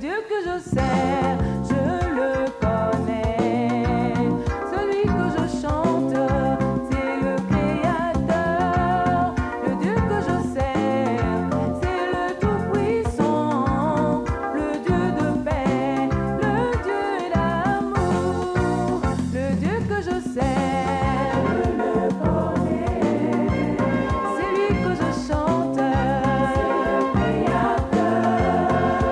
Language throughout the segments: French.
Dieu que je sers, je le connais. Celui que je chante, c'est le Créateur. Le Dieu que je sers, c'est le Tout-Puissant, le Dieu de paix, le Dieu d'amour. Le Dieu que je sers, je le connais. C'est lui que je chante, c'est le Créateur.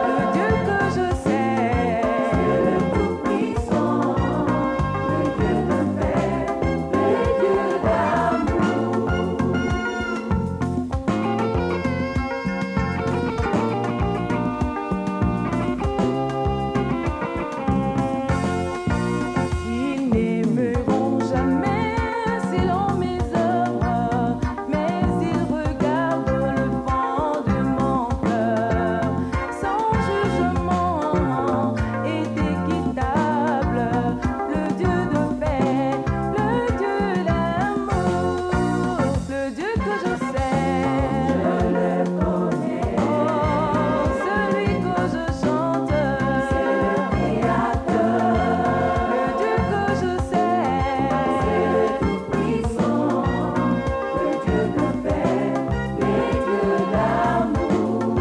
Le Dieu que je sers, c'est le Tout-Puissant, le Dieu de paix, le Dieu d'amour. Ils n'aimeront jamais selon mes œuvres, mais ils regardent le fond de mon cœur. Son jugement est équitable, le Dieu de paix, le Dieu d'amour, le Dieu que je sers, je le connais. Celui que je chante, c'est le Créateur. Le Dieu que je sers, c'est le Tout-Puissant, le Dieu de paix, le Dieu d'amour.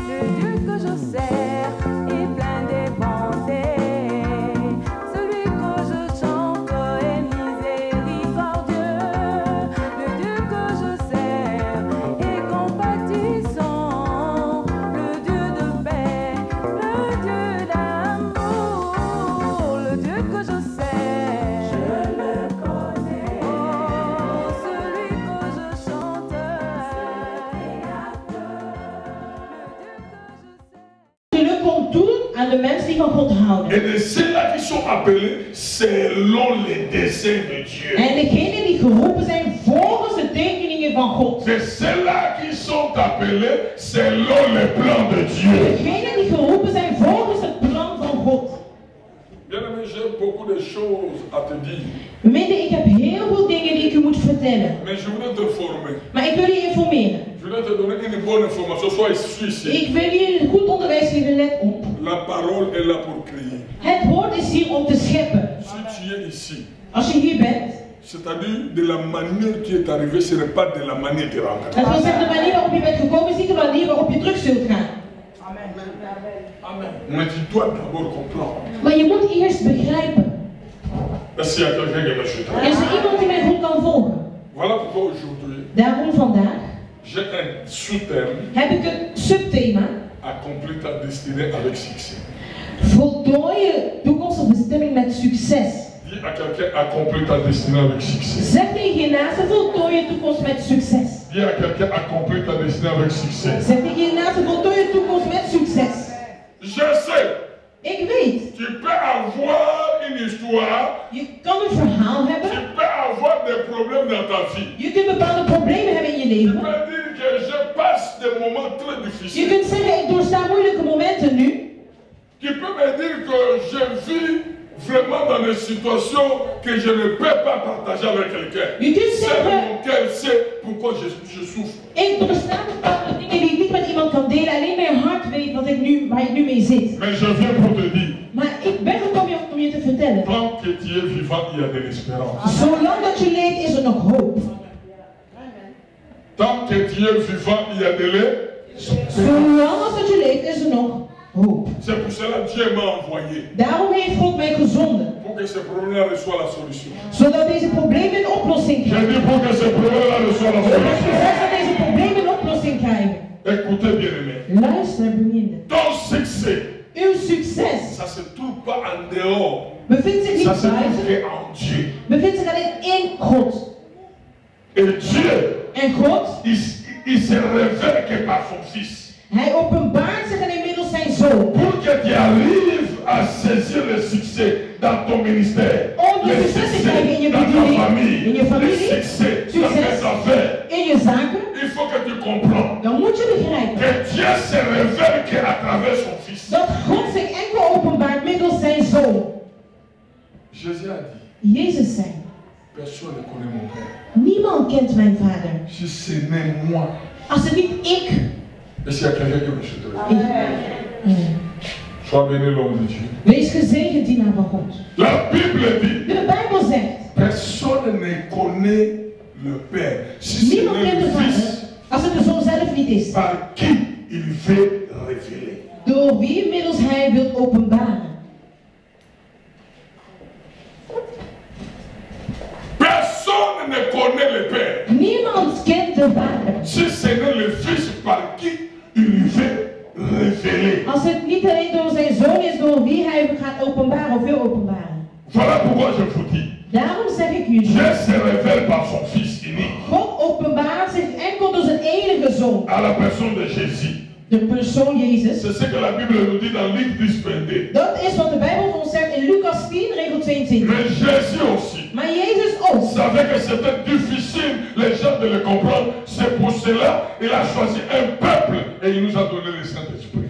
Le Dieu que je sers est plein de bonté. Celui que je chante est miséricordieux. Le Dieu que je sers est compatissant. Le Dieu de paix, le Dieu d'amour. Le Dieu que je sers, je le connais. Celui que je chante, c'est le Créateur. Le Dieu que je sers. Zullen komt doen aan de mensen die van God houden. Et de ceux-là qui sont appelés selon les desseins de Dieu. En degenen die geroepen zijn volgens de tekeningen van God. De ceux-là qui sont appelés selon les plans de Dieu. Degenen die geroepen zijn volgens het plan van God. Bien-aimé, j'ai beaucoup de choses à te dire. Beminden, ik heb heel veel dingen die ik u moet vertellen. Mais je voudrais te former. Maar ik wil u informeren. Je voudrais te donner une bonne information. Sois ici. Ik wil jullie een goed onderwijs geven, let op. La parole est là pour créer. Het woord is hier om te scheppen. Si tu es ici, Als je hier bent, c'est-à-dire de la manière qui est arrivée, ce n'est pas de la manière qui est rentrée. dat wil zeggen de manier waarop je bent gekomen is niet de manier waarop je terug zult gaan. Amen. Mais tu dois d'abord comprendre. Maar je moet eerst begrijpen. Est-ce qu'il y a quelqu'un qui me suit? Is er iemand die mij goed kan volgen? Voilà pourquoi aujourd'hui, Daarom vandaag j'ai un sous-terme. heb ik een subthema. Accomplir ta destinée avec succès. Voltooi je toekomstige bestemming met succes. Dis à quelqu'un, accomplir ta destinée avec succès. Zeg tegen je naaste, voltooi je toekomst met succes. Dis à quelqu'un, accomplir ta destinée avec succès. Zeg tegen je naaste, voltooi je toekomst met succes. Je sais, Ik weet, tu peux avoir une histoire, je kan een verhaal tu hebben. peux avoir des problèmes dans ta vie. Je kunt bepaalde problemen hebben in je Tu leven. peux dire que je passe des moments très Je difficiles. kunt zeggen, ik doorsta moeilijke momenten nu. Tu peux me dire que je vis vraiment dans des situations que je ne peux pas partager avec quelqu'un. Je kunt C'est zeggen, mon cœur sait pourquoi je souffre. ik doorsta bepaalde dingen die ik niet met iemand kan delen. Alleen mijn hart weet wat ik nu, waar ik nu mee zit. Mais je viens pour te dire, Maar ik ben gekomen om je te vertellen. tant que tu es vivant, il y a de l'espérance. Zolang dat je leeft is er nog hoop. Tant que tu es vivant, il y a de l'espérance. Zolang als dat je leeft is er nog hoop. C'est pour cela que Dieu m'a envoyé. Daarom heeft God mij gezonden. Pour que ce problème reçoive la solution. Zodat deze problemen een oplossing J'ai krijgen. dit pour que ce problème reçoive la Zodat solution. deze problemen een oplossing krijgen. Écoutez bien aimé. Luister beminde. Ton succès, Uw succes ça se trouve pas en dehors. bevindt zich Ça niet se trouve buiten. qu'en Dieu. Bevindt zich alleen in God. Et Dieu, En God, il se révèle que par son Fils. hij openbaart zich en inmiddels zijn zoon. Pour que tu arrives à saisir le succès dans ton ministère, Om le je succes te succès krijgen in je dans ta bediening, famille, in je le familie, succès dans succes tes affaires, in je zaken, il faut que tu comprends dan moet je begrijpen que Dieu se révèle qu'à travers son Fils. dat God zich enkel openbaart middels zijn zoon. Jésus a dit, Jezus zei, personne ne connaît mon Père. niemand kent mijn Vader. Si ce n'est moi. Als het niet ik. Est-ce qu'il y a quelqu'un qui me chute? Sois béni l'homme de Dieu. Wees gezegend, dienaar van God. La Bible dit, De Bijbel zegt, personne ne connaît le Père. Si ce niemand kent n'est de le Vader Fils, als het de Zoon zelf niet is. par qui il veut révéler. Door wie middels hij wil openbaren. Personne ne connaît le Père. Niemand kent de Vader. Si ce n'est le Fils par qui il veut révéler. Als het niet alleen door zijn Zoon is, door wie hij gaat openbaren of wil openbaren. Voilà pourquoi je vous dis. Daarom zeg ik jullie. Dieu se révèle par son Fils unique. God openbaart zich enkel door zijn enige Zoon. À la personne de Jésus. De persoon Jezus. C'est ce que la Bible nous dit dans Luc 10, 22. Dat is wat de Bijbel ons zegt in Lucas 10, regel 22. Mais Jésus aussi Maar Jezus ook. savait que c'était difficile, les gens, de le comprendre. C'est pour cela qu'il a choisi un peuple et il nous a donné le Saint-Esprit.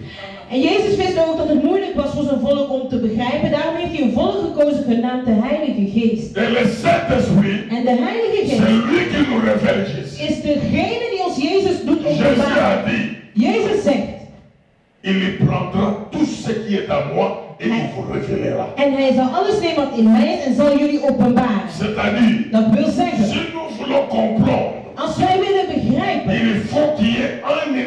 En Jezus wist ook dat het moeilijk was voor zijn volk om te begrijpen. Daarom heeft hij een volk gekozen genaamd de Heilige Geest. Et le Saint-Esprit, En de Heilige c'est Geest lui qui nous révèle Jésus. is degene die ons Jezus doet Jésus a openbaren. dit, Jezus zegt. il prendra tout ce qui est à moi et il vous révélera. En hij zal alles nemen wat in mij is en zal jullie openbaren. C'est-à-dire, Dat wil zeggen, si nous voulons comprendre, als wij willen begrijpen, il faut qu'il y ait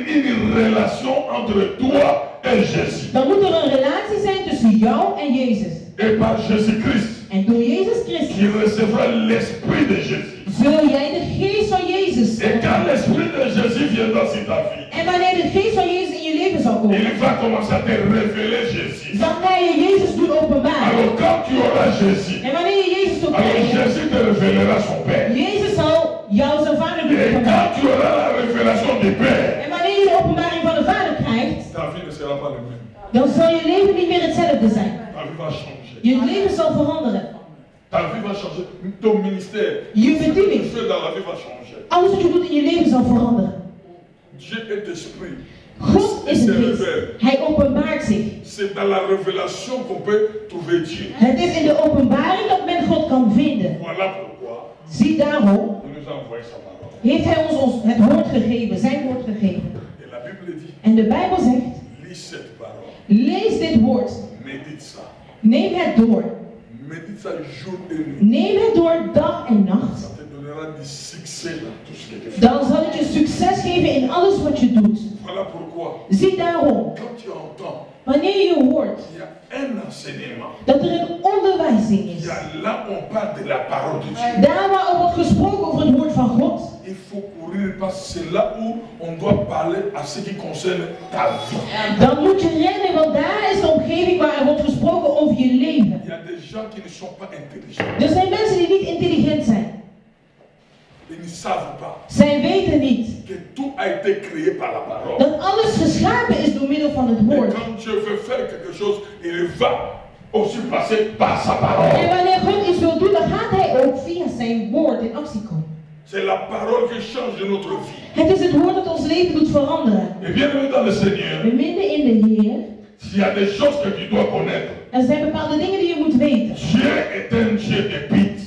une relation entre toi et Jésus. dan moet er een relatie zijn tussen jou en Jezus. Et par Jésus-Christ, En door Jezus Christus qui recevra l'Esprit de Jésus. zul jij de geest van Jezus Et quand l'Esprit de Jésus viendra sur ta vie, en wanneer de geest van Jezus in je leven zal komen, il va commencer à te révéler Jésus. dan ga je Jezus doen openbaren. Alors quand tu auras Jésus, En wanneer je Jezus doet alors openbaren, Jésus te révélera son Père. Jezus zal jou zijn vader doen Et quand openbaren. tu auras la révélation du Père, En wanneer je de openbaring van de vader krijgt, ta vie ne sera pas la même. dan zal je leven niet meer hetzelfde zijn. Ta vie va changer. Je leven zal veranderen. Ta vie va changer. Ton ministère, Je ce que tu bediening, fais dans la vie va changer. alles wat je doet in je leven zal veranderen. Dieu est esprit. God Il is se een geest. révèle. Hij openbaart zich. C'est dans la révélation qu'on peut trouver Dieu. Het is in de openbaring dat men God kan vinden. Voilà pourquoi Zie daarom il nous a envoyé sa parole. heeft hij ons het woord gegeven, zijn woord gegeven. Et la Bible dit, En de Bijbel zegt, lis cette parole. lees dit woord, Médite ça. neem het door. Médite ça jour et nuit. Neem het door dag en nacht. Ça te donnera du succès dans tout ce que tu fais. Dan zal het je succes geven in alles wat je doet. Voilà pourquoi, Zie daarom, quand tu entends, wanneer je hoort il y a un enseignement. dat er een onderwijzing Il is, y a là on parle de la parole de Dieu. daar waar er wordt gesproken over het woord van God, Il faut courir parce que c'est là où on doit parler à ce qui concerne ta vie. dan moet je rennen, want daar is de omgeving waar er wordt gesproken over je leven. Il y a des gens qui ne sont pas intelligents. Er zijn mensen die niet intelligent zijn. Ils ne savent pas Zij weten niet que tout a été créé par la parole. dat alles geschapen is door middel van het Et woord. quand Dieu veut faire quelque chose, il va aussi passer par sa En parole. wanneer God iets wil doen, dan gaat hij ook via zijn woord in actie komen. C'est la parole qui change notre vie. Het is het woord dat ons leven doet veranderen. Et bien aimé dans le Seigneur, Beminden in de Heer, s'il y a des choses que tu dois connaître, er zijn bepaalde dingen die je moet weten. Dieu est un Dieu de buts.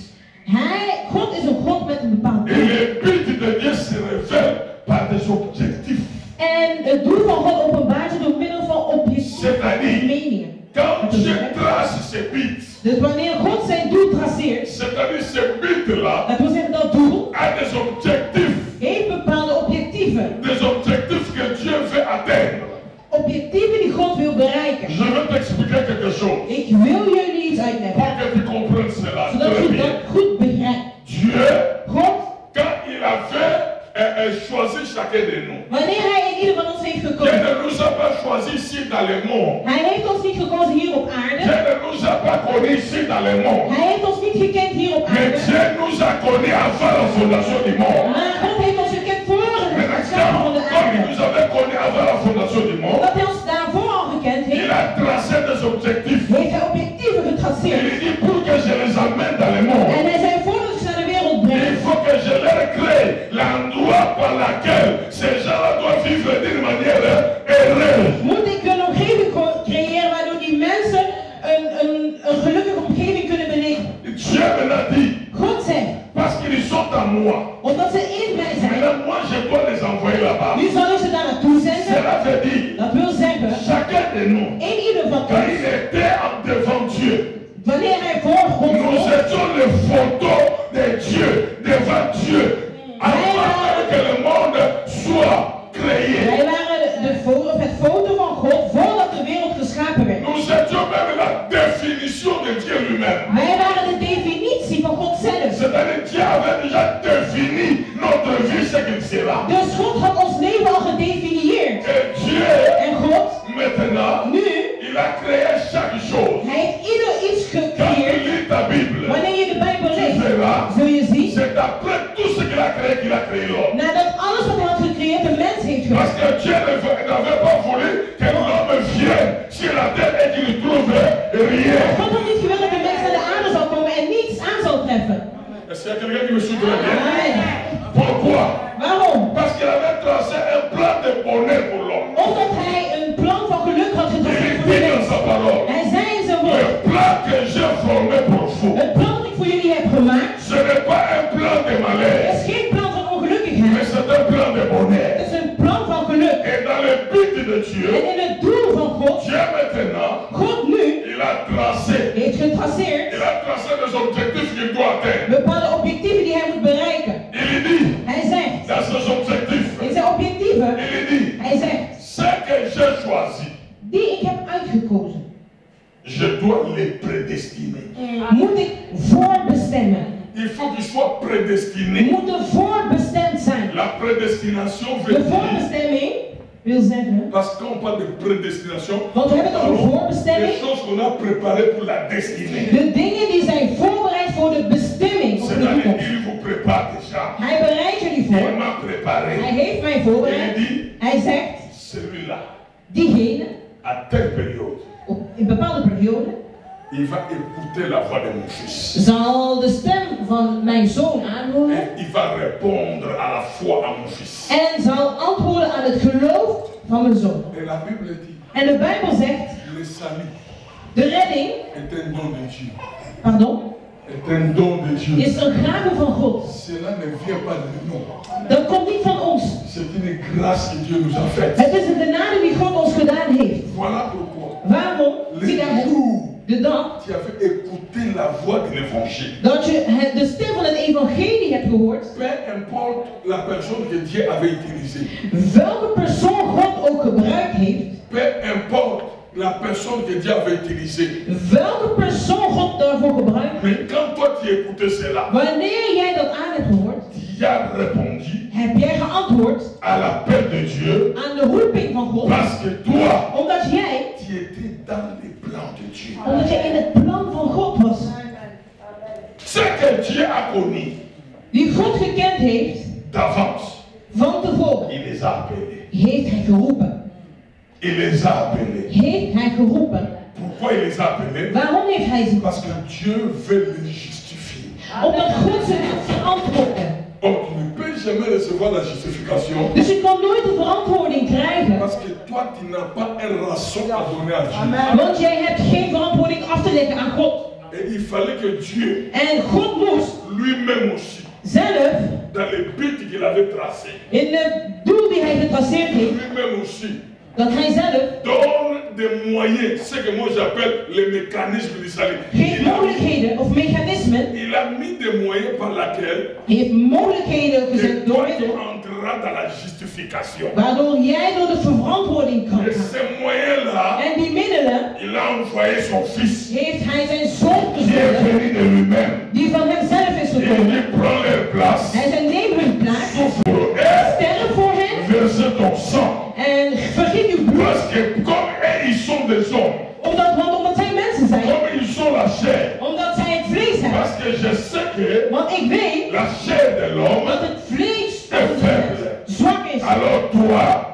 God is een God met een bepaald Et doel. les buts de Dieu se révèlent par des objectifs. En het doel van God openbaart zich door middel van objectieve C'est-à-dire, meningen. quand Dieu trace ses buts, Dus wanneer God zijn doel traceert, c'est-à-dire ces buts-là, dat wil zeggen dat doel a des objectifs. heeft bepaalde objectieven. Des objectifs que Dieu veut atteindre. Objectieven die God wil bereiken. Je vais t'expliquer quelque chose. Ik wil jullie iets uitleggen, Pour que tu comprennes cela zodat très je bien. dat goed begrijpt. Dieu, God, quand il a fait choisi chacun de nous, wanneer hij in ieder van ons heeft Dieu gekozen, ne nous a pas choisi ici dans le monde. hij heeft ons niet gekozen hier op aarde. Dieu ne nous a pas connus ici dans le monde. Hij heeft ons niet gekend hier op Mais aarde. Dieu nous a connus avant la fondation du monde. Maar God heeft ons gekend voor het Maintenant, ontstaan van de comme il aarde. nous avait connus avant la fondation du monde, Omdat hij ons daarvoor al gekend il heeft, a tracé des objectifs. heeft hij objectieven Il getraceerd. dit pour que je les amène dans le monde, En hij zei, voordat ik ze naar de wereld il breng, faut que je leur crée l'endroit par laquelle ces gens-là doivent vivre d'une manière heureuse. moet ik een omgeving creëren waardoor die mensen een gelukkige omgeving kunnen beleven. Dieu maintenant moi. Omdat ze één wij zijn. Maintenant, moi, je dois les envoyer là-bas. Nu zal ik ze daar naartoe zenden. Cela veut dire, Dat wil zeggen, chacun de nous, in ieder van quand ons, il était devant Dieu, wanneer hij voor God nous stond, étions les photos de Dieu devant Dieu. Avant que le monde soit créé. wij waren het foto van God voordat de wereld geschapen werd. Nous étions même la définition de Dieu lui-même. Wij waren de definitie van God zelf. C'est-à-dire Dieu avait déjà défini notre vie, ce qu'il sera. Dus God had ons leven al gedefinieerd. Et Dieu, En God, maintenant, nu, il a créé chaque chose. hij heeft ieder iets Quand tu gecreëerd. lis ta Bible, Wanneer je de Bijbel tu leest, verras, zul je zien, c'est après tout ce qu'il a créé l'homme. nadat alles wat hij had gecreëerd de mens heeft Parce gemaakt. que Dieu n'avait pas voulu que l'homme vienne sur la terre et qu'il ne trouve rien. God had niet gewild dat de mens naar de aarde zou komen en niets aan zou treffen. Est-ce qu'il y a quelqu'un qui me suit très bien? Amen. Pourquoi? Waarom? Parce qu'il avait tracé un plan de bonheur pour l'homme. Omdat hij een plan van geluk had Il getroffen voor de dit dans mens. sa parole, Hij zei in zijn woord, le plan que j'ai formé pour vous, het plan dat ik voor jullie heb gemaakt, ce n'est pas un plan de malheur, is geen plan van mais ongelukkigheid. c'est un plan de bonheur. Het is een plan van geluk. Et dans le but de Dieu, En in het doel van God, Dieu maintenant, God nu il a tracé getraceerd des objectifs qu'il doit atteindre. bepaalde objectieven die hij moet bereiken. Il dit, Hij zegt, dans ses objectifs, in zijn objectieven, il dit, hij zegt, ce que j'ai choisi, die ik heb uitgekozen, je dois les prédestiner. moet ik voorbestemmen. Il faut qu'ils soient prédestinés. Moeten voorbestemd zijn. La prédestination veut De dire, voorbestemming wil zeggen, parce qu'on parle de prédestination, want we hebben het over les voorbestemming, choses qu'on a préparées pour la destinée. de dingen die zijn voorbereid voor de bestemming van de C'est-à-dire, toekomst. il vous prépare déjà. Hij bereidt jullie Il voor. m'a préparé. Hij heeft mij Il voorbereid. dit, Hij zegt, celui-là, diegene, à telle période, op een bepaalde periode, il va écouter la voix de mon fils. zal de stem van mijn zoon aanhoren Et il va répondre à la foi à mon fils. en zal antwoorden aan het geloof van mijn zoon. Et la Bible dit, En de Bijbel zegt, le salut de redding, est un don de Dieu. pardon, Est un don de Dieu. is een gave van God. Cela ne vient pas de nous. Dat komt niet van ons. C'est une grâce que Dieu nous a faite. Het is een genade die God ons gedaan heeft. Voilà pourquoi. Waarom? Zie Le daarom. jour De dag tu avais écouté la voix de l'évangile, dat je de stem van het evangelie hebt gehoord, peu importe la personne que Dieu avait utilisée, welke persoon God ook gebruikt heeft, peu importe la personne que Dieu avait utilisée, welke persoon God daarvoor gebruikt, mais quand toi tu écoutais cela, wanneer jij dat aan hebt gehoord, tu as répondu heb jij geantwoord à l'appel de Dieu aan de roeping van God, parce que toi, omdat jij tu étais dans les plans de Dieu. Omdat je in het plan van God was. Ce que Dieu a connu Die God gekend heeft, d'avance, van tevoren, il les a appelés. heeft hij geroepen. Il les a appelés. Heeft hij geroepen. Pourquoi il les a appelés? Waarom heeft hij ze? Parce que Dieu veut les justifier. Omdat God ze gaat verantwoorden. Oh, tu ne peux jamais recevoir la justification Dus je kan nooit de verantwoording krijgen. parce que toi, tu n'as pas un rançon à donner à Dieu. Want jij hebt geen verantwoording af te leggen aan God. Et il fallait que Dieu, En God moest lui-même aussi, zelf, dans les buts qu'il avait tracés, in het doel die hij getraceerd heeft, lui-même aussi, dat hij zelf donne des moyens, ce que moi j'appelle les mécanismes du salut. geeft mogelijkheden of mechanismen, Il a mis des moyens par lesquels heeft mogelijkheden que gezet door toi tu middel, entreras dans la justification. waardoor jij door de verantwoording kan Et gaan. ces moyens-là, En die middelen il a envoyé son fils heeft hij zijn zoon qui est gezonden, venu de lui-même. die van hemzelf is Il gekomen. dit prends leur place, Hij zei neem hun plaats, souffre pour eux, sterf voor hen verse ton sang. en vergiet uw bloed. Parce que comme eux, ils sont des hommes, Omdat zij mensen zijn, comme ils sont la chair, omdat zij het vlees hebben. parce que je sais que Want ik weet la chair de l'homme dat het vlees est faible. zwak is. Alors toi,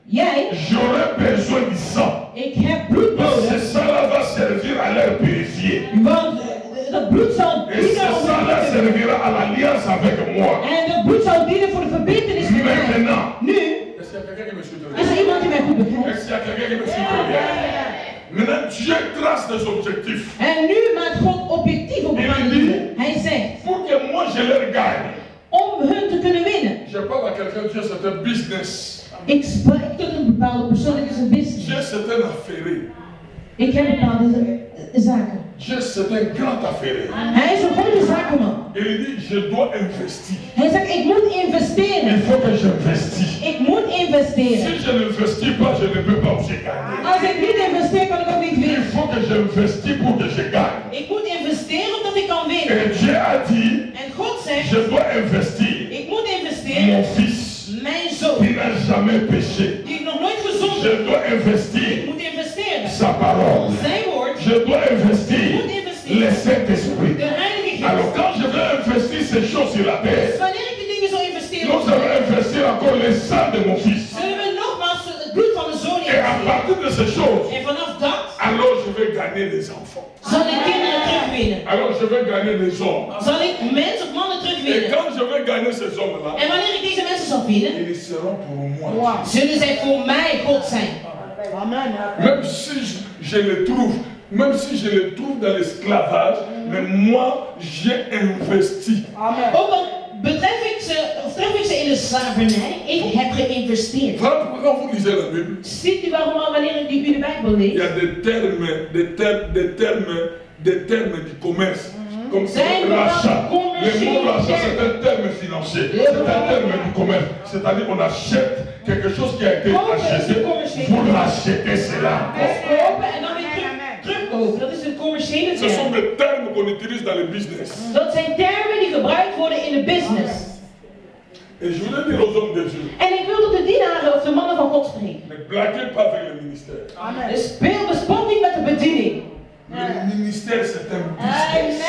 Jij, j'aurais besoin du sang. ik heb bloed Parce que nodig. ce sang-là va servir à leur purifier. Want dat bloed zal Et ce dienen om sang-là te servira à l'alliance avec moi. En dat bloed zal dienen voor de verbintenis met mij. Maintenant, Nu, est-ce qu'il y a quelqu'un qui me suit très is er bien? iemand die mij goed begrijpt? Est-ce qu'il y a quelqu'un qui me suit très bien? Maintenant, Dieu trace des objectifs. En nu maakt God objectief op bepaalde dingen. Hij zegt, Pour que moi je leur gagne, om om hun te kunnen winnen. Je parle à quelqu'un, Dieu c'est un business. Ik spreek tot een bepaalde persoon, het is een business. Dieu c'est un affairé. Ik heb bepaalde zaken. Dieu c'est un grand affairé. Hij is een goede zakenman. Et il dit, je dois investir. Hij zegt, ik moet Il investeren. faut que j'investisse. Ik moet investeren. Si je n'investis pas, je ne peux pas aussi gagner. Als ik niet investeer, kan ik ook niet Il winnen. faut que j'investisse pour que je gagne. Ik moet investeren omdat ik kan winnen. Et Dieu a dit, En God zegt, je dois investir. ik moet investeren. Mon fils, Mijn zoon, qui n'a jamais péché, die nog nooit gezond je is. dois investir Ik moet investeren. sa parole. Zijn woord, Je dois investir ik moet investeren. le Saint-Esprit. De Heilige Alors Geest. quand je vais investir ces choses sur la Dus terre, wanneer ik die dingen zal investeren, nous allons investir encore le sang de mon fils. zullen we nogmaals het bloed van mijn zoon Et à investeren. partir de ces choses, En vanaf dat alors je vais gagner des enfants. zal ik kinderen terugwinnen. Alors je vais gagner des hommes. Zal ik mensen of mannen Et terugwinnen. quand je vais gagner ces hommes-là, En wanneer ik deze mensen zal winnen, ils seront pour moi. zullen zij voor mij God zijn. Même si je les trouve, même si je les trouve dans l'esclavage, mais moi j'ai investi. Ook al tref ik ze in de slavernij, ik heb geïnvesteerd. Voilà pourquoi quand vous lisez la Bible, Ziet u waarom al wanneer u de Bijbel il y leest? a des termes du commerce. Comme l'achat. Le mot rachat, c'est un terme financier. C'est un terme du commerce. C'est-à-dire qu'on achète quelque chose qui a été acheté. Vous rachetez cela. Kopen en dan weer terugkopen. Dat is een commerciële Ce sont term. des termes qu'on utilise dans le business. Dat zijn termen die gebruikt worden in de business. Et je voulais dire aux hommes de Dieu, En ik wil tot de dienaren of de mannen van God spreken. ne blaguez pas avec le ministère. Dus bespot niet met de bediening. Le ministère, c'est un business.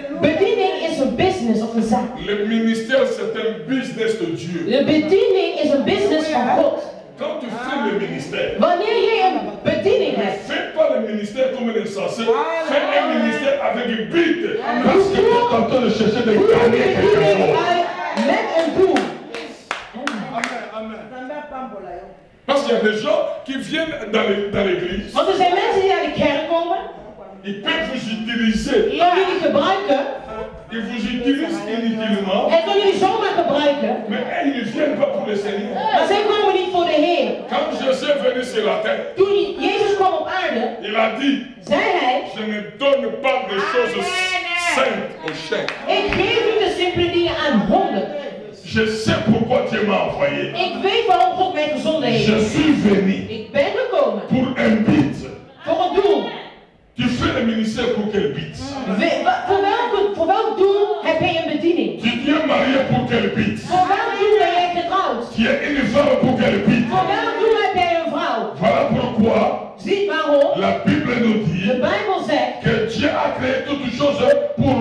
De bediening is een business of een zaak. Le ministère, c'est un business de Dieu. De bediening is een business van God. Quand tu fais le ministère, Wanneer je een bediening ne hebt, fais pas le ministère comme un insensé. Fais un ministère avec une bite. Parce que tu es en train de chercher de voer gagner de quelque bediening chose. uit met een doel. Parce qu'il y a des gens qui viennent dans l'église, Want er zijn mensen die naar de kerk komen, ils peuvent vous utiliser. kan jullie gebruiken, Ils vous utilisent inutilement. en kan jullie zomaar gebruiken, Mais ils ne viennent pas pour le Seigneur. maar zij komen niet voor de Heer. Quand Jésus est venu sur la terre, Toen Jezus kwam op aarde, il a dit, zei hij, je ne donne pas des choses saintes aux chiens. ik geef u de simpele dingen aan honden. Je sais pourquoi Dieu m'a envoyé. Ik weet waarom God mij gezonden Je heeft. suis venu Ik ben gekomen pour un but. voor een doel. Tu fais le ministère pour quel but? Voor welk doel heb jij een bediening? Tu es marié pour quel but? Voor welk doel ben jij getrouwd? Tu es une femme pour quel but? Voor welk doel heb jij een vrouw? Voilà pourquoi Ziet waarom la Bible nous de dit Bijbel zegt, que Dieu a créé toutes choses pour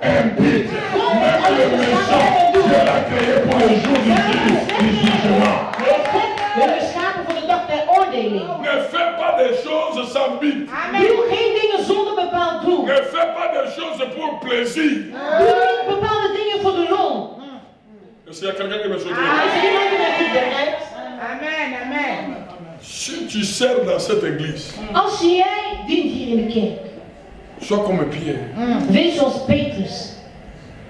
un but. Même le méchant, Dieu l'a créé pour le jour du jugement. we hebben geschapen voor de dag der oordeling. Ne fais pas des choses sans but. Doe geen dingen zonder bepaald doel. Ne fais pas des choses pour plaisir. Doe niet bepaalde dingen voor de lol. Est-ce qu'il y a quelqu'un qui me Is soutient? er iemand die mij goed begrijpt? Si tu sers dans cette église, Als jij dient hier in de kerk, sois comme Pierre. wees zoals Petrus.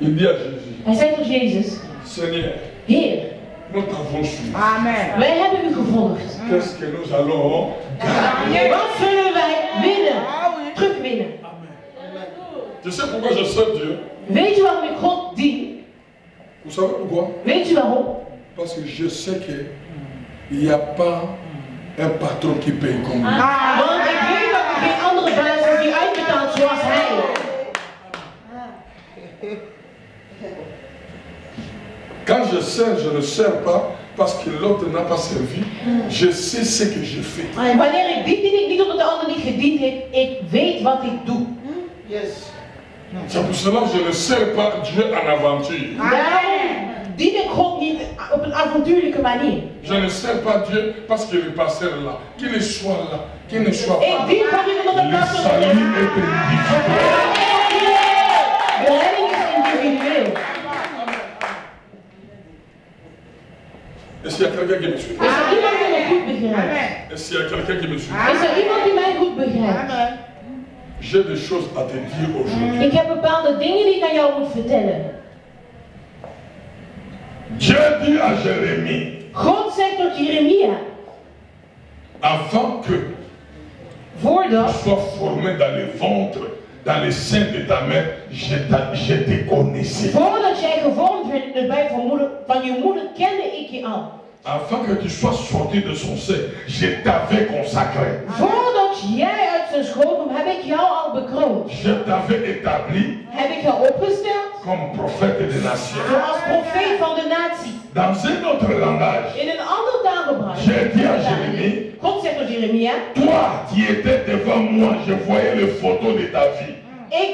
Il dit à Jésus, Hij zei tot Jezus, Seigneur, Heer, nous t'avons suivi. wij hebben u gevolgd. Qu'est-ce que nous allons gagner? Wat zullen wij winnen? Terugwinnen. Tu sais pourquoi je sers Dieu? Weet je waarom ik God dien? Vous savez pourquoi? Weet je waarom? Parce que je sais qu'il n'y a pas un patron qui paye comme lui. Want ik weet dat er geen andere baas is die uitbetaalt zoals hij. Quand je sers, je ne sers pas parce que l'autre n'a pas servi. Je sais ce que je fais. Wanneer ik dien ik niet omdat de ander niet gediend heeft. Ik weet wat ik doe. C'est pour cela que je ne sers pas Dieu en aventure. Daarom dien ik God niet op een avontuurlijke manier. Je ne sers pas Dieu parce que le pasteur est là. Qu'il soit là, qu'il ne soit Ik pas dien God niet omdat de là. Le pastor salut est individuel. De redding is individueel. Est-ce qu'il y a quelqu'un qui me suit? Is er iemand die mij goed begrijpt? Est-ce qu'il y a quelqu'un qui me suit? Is er iemand die mij goed begrijpt? J'ai des choses à te dire aujourd'hui. Ik heb bepaalde dingen die ik aan jou moet vertellen. Dieu dit à Jérémie, God zegt tot Jeremia, avant que voordat tu sois formé dans le ventre, dans le sein de ta mère, je te connaissais. Voordat jij gevormd werd in de buik van je moeder, kende ik je al. Avant que tu sois sorti de son sein, je t'avais consacré. Voordat jij uit zijn schoot kwam, heb ik jou al bekroond. Je t'avais établi Heb ik jou opgesteld comme prophète des nations. zoals profeet van de natie. Dans un autre langage, In een ander taalgebruik. j'ai dit à Jérémie, God zegt tot Jeremia, toi, tu étais devant moi, je voyais les photos de ta vie.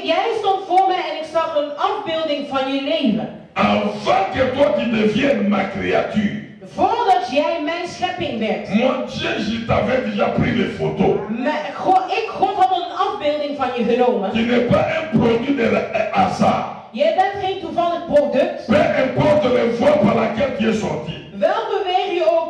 jij stond voor mij en ik zag een afbeelding van je leven. Avant que toi tu deviennes ma créature, Voordat jij mijn schepping werd. mon Dieu, je t'avais déjà pris les photos. God had een afbeelding van je genomen. Tu n'es pas un produit de hasard. Jij bent geen toevallig product. Peu importe les voies par laquelle tu es sorti. Welke weg je ook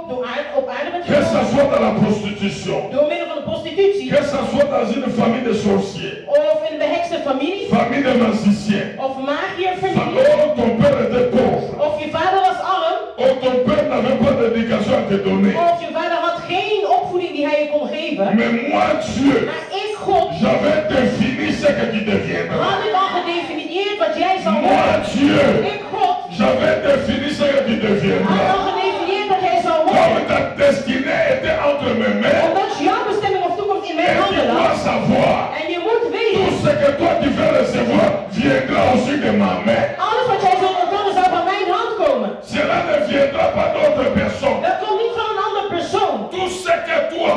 op aarde bent Que ce gekomen. soit dans la prostitution, Door middel van de prostitutie. que ce soit dans une famille de sorciers, Of in een behekste familie. famille de magiciens, Of magierfamilie. oh ton père était pauvre, Of je vader was arm. oh ton père n'avait pas d'éducation à te donner. Of je vader had geen opvoeding die hij je kon geven. Mais moi, Dieu, Maar ik, God, j'avais défini ce que tu deviendras. had ik al gedefinieerd wat jij zou Moi, worden. Dieu, Ik, God, j'avais défini ce que tu had deviendras. al gedefinieerd wat jij zou Comme worden. ta destinée était entre mes mains, Omdat jouw bestemming of toekomst in mijn et tu handen dois lag. savoir, En je moet weten, tout ce que toi tu veux recevoir viendra aussi de ma main. alles wat jij zult ontvangen zou van mijn hand komen. Cela ne viendra pas d'autre personne. Dat komt niet van een andere persoon. Tout ce que toi,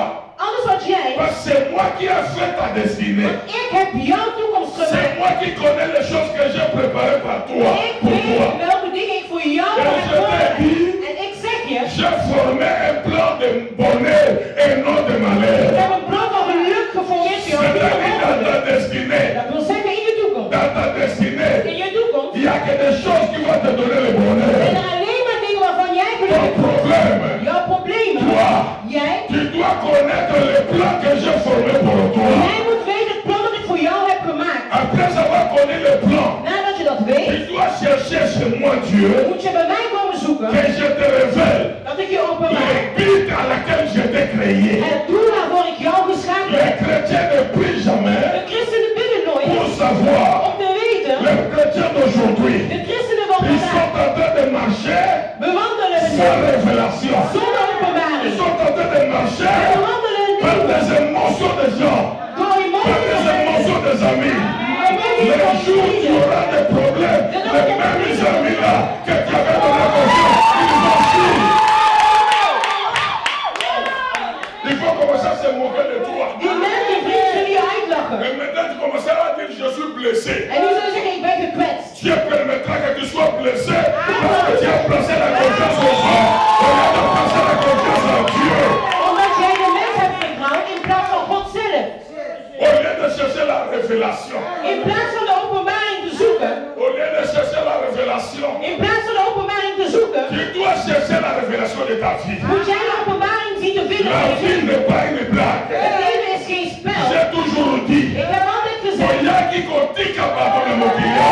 Alles wat jij, parce que c'est moi qui ai fait ta destinée. ik heb jouw toekomst C'est gemaakt. moi qui connais les choses que j'ai préparées par toi, Ik pour weet toi. welke dingen ik voor jou En heb je t'ai voorbereid. dit, En ik zeg je, j'ai formé un plan de bonheur et non de ik malheur. heb een plan van geluk geformeerd voor jou. C'est-à-dire dans ta destinée, Dat wil zeggen in je toekomst. dans ta destinée, In je toekomst il n'y a que des choses qui vont te donner le zijn bonheur. er alleen maar dingen waarvan jij Ton geluk. problème, Jouw problemen. toi, Jij, tu dois connaître le plan que j'ai formé pour toi. jij moet weten het plan dat ik voor jou heb gemaakt. Après avoir connu le plan, Nadat je dat weet, tu dois chercher chez moi, Dieu, moet je bij mij komen zoeken. que je te révèle Dat ik je openbaar. le but à laquelle je t'ai créé. Het doel waarvoor ik jou geschapen Les heb. chrétiens ne prient jamais De christenen bidden pour nooit savoir. om te weten. Les chrétiens d'aujourd'hui, De christenen van ils sont vandaag en train de marcher bewandelen sans niet révélation. zonder Ils openbaring. sont en train de marcher Ze bewandelen par niet des émotions des gens, door par emoties des van émotions des amis. emoties Les van jours où tu vrienden. auras des problèmes, les mêmes amis-là que tu avais donné confiance, ils vont fuir. Il faut commencer à se moquer de toi. Die mensen, die vrienden zullen je uitlachen. Et maintenant tu commenceras à dire je suis blessé. En die zullen zeggen, ik ben gekwetst. Dieu permettra que tu sois blessé parce que tu as placé la confiance aux gens au lieu de placer la confiance en Dieu. Omdat jij de mens hebt vertrouwd in plaats van God zelf. Au lieu de chercher la révélation. In plaats van de openbaring te zoeken. Au lieu de chercher la révélation. In plaats van de openbaring te zoeken. Tu dois chercher la révélation de ta vie. Moet jij de openbaring zien te vinden. La vie n'est pas une blague. Het leven is geen spel. J'ai toujours dit. Ik heb altijd gezegd. Soyez qui continue à pardonner mon Je client.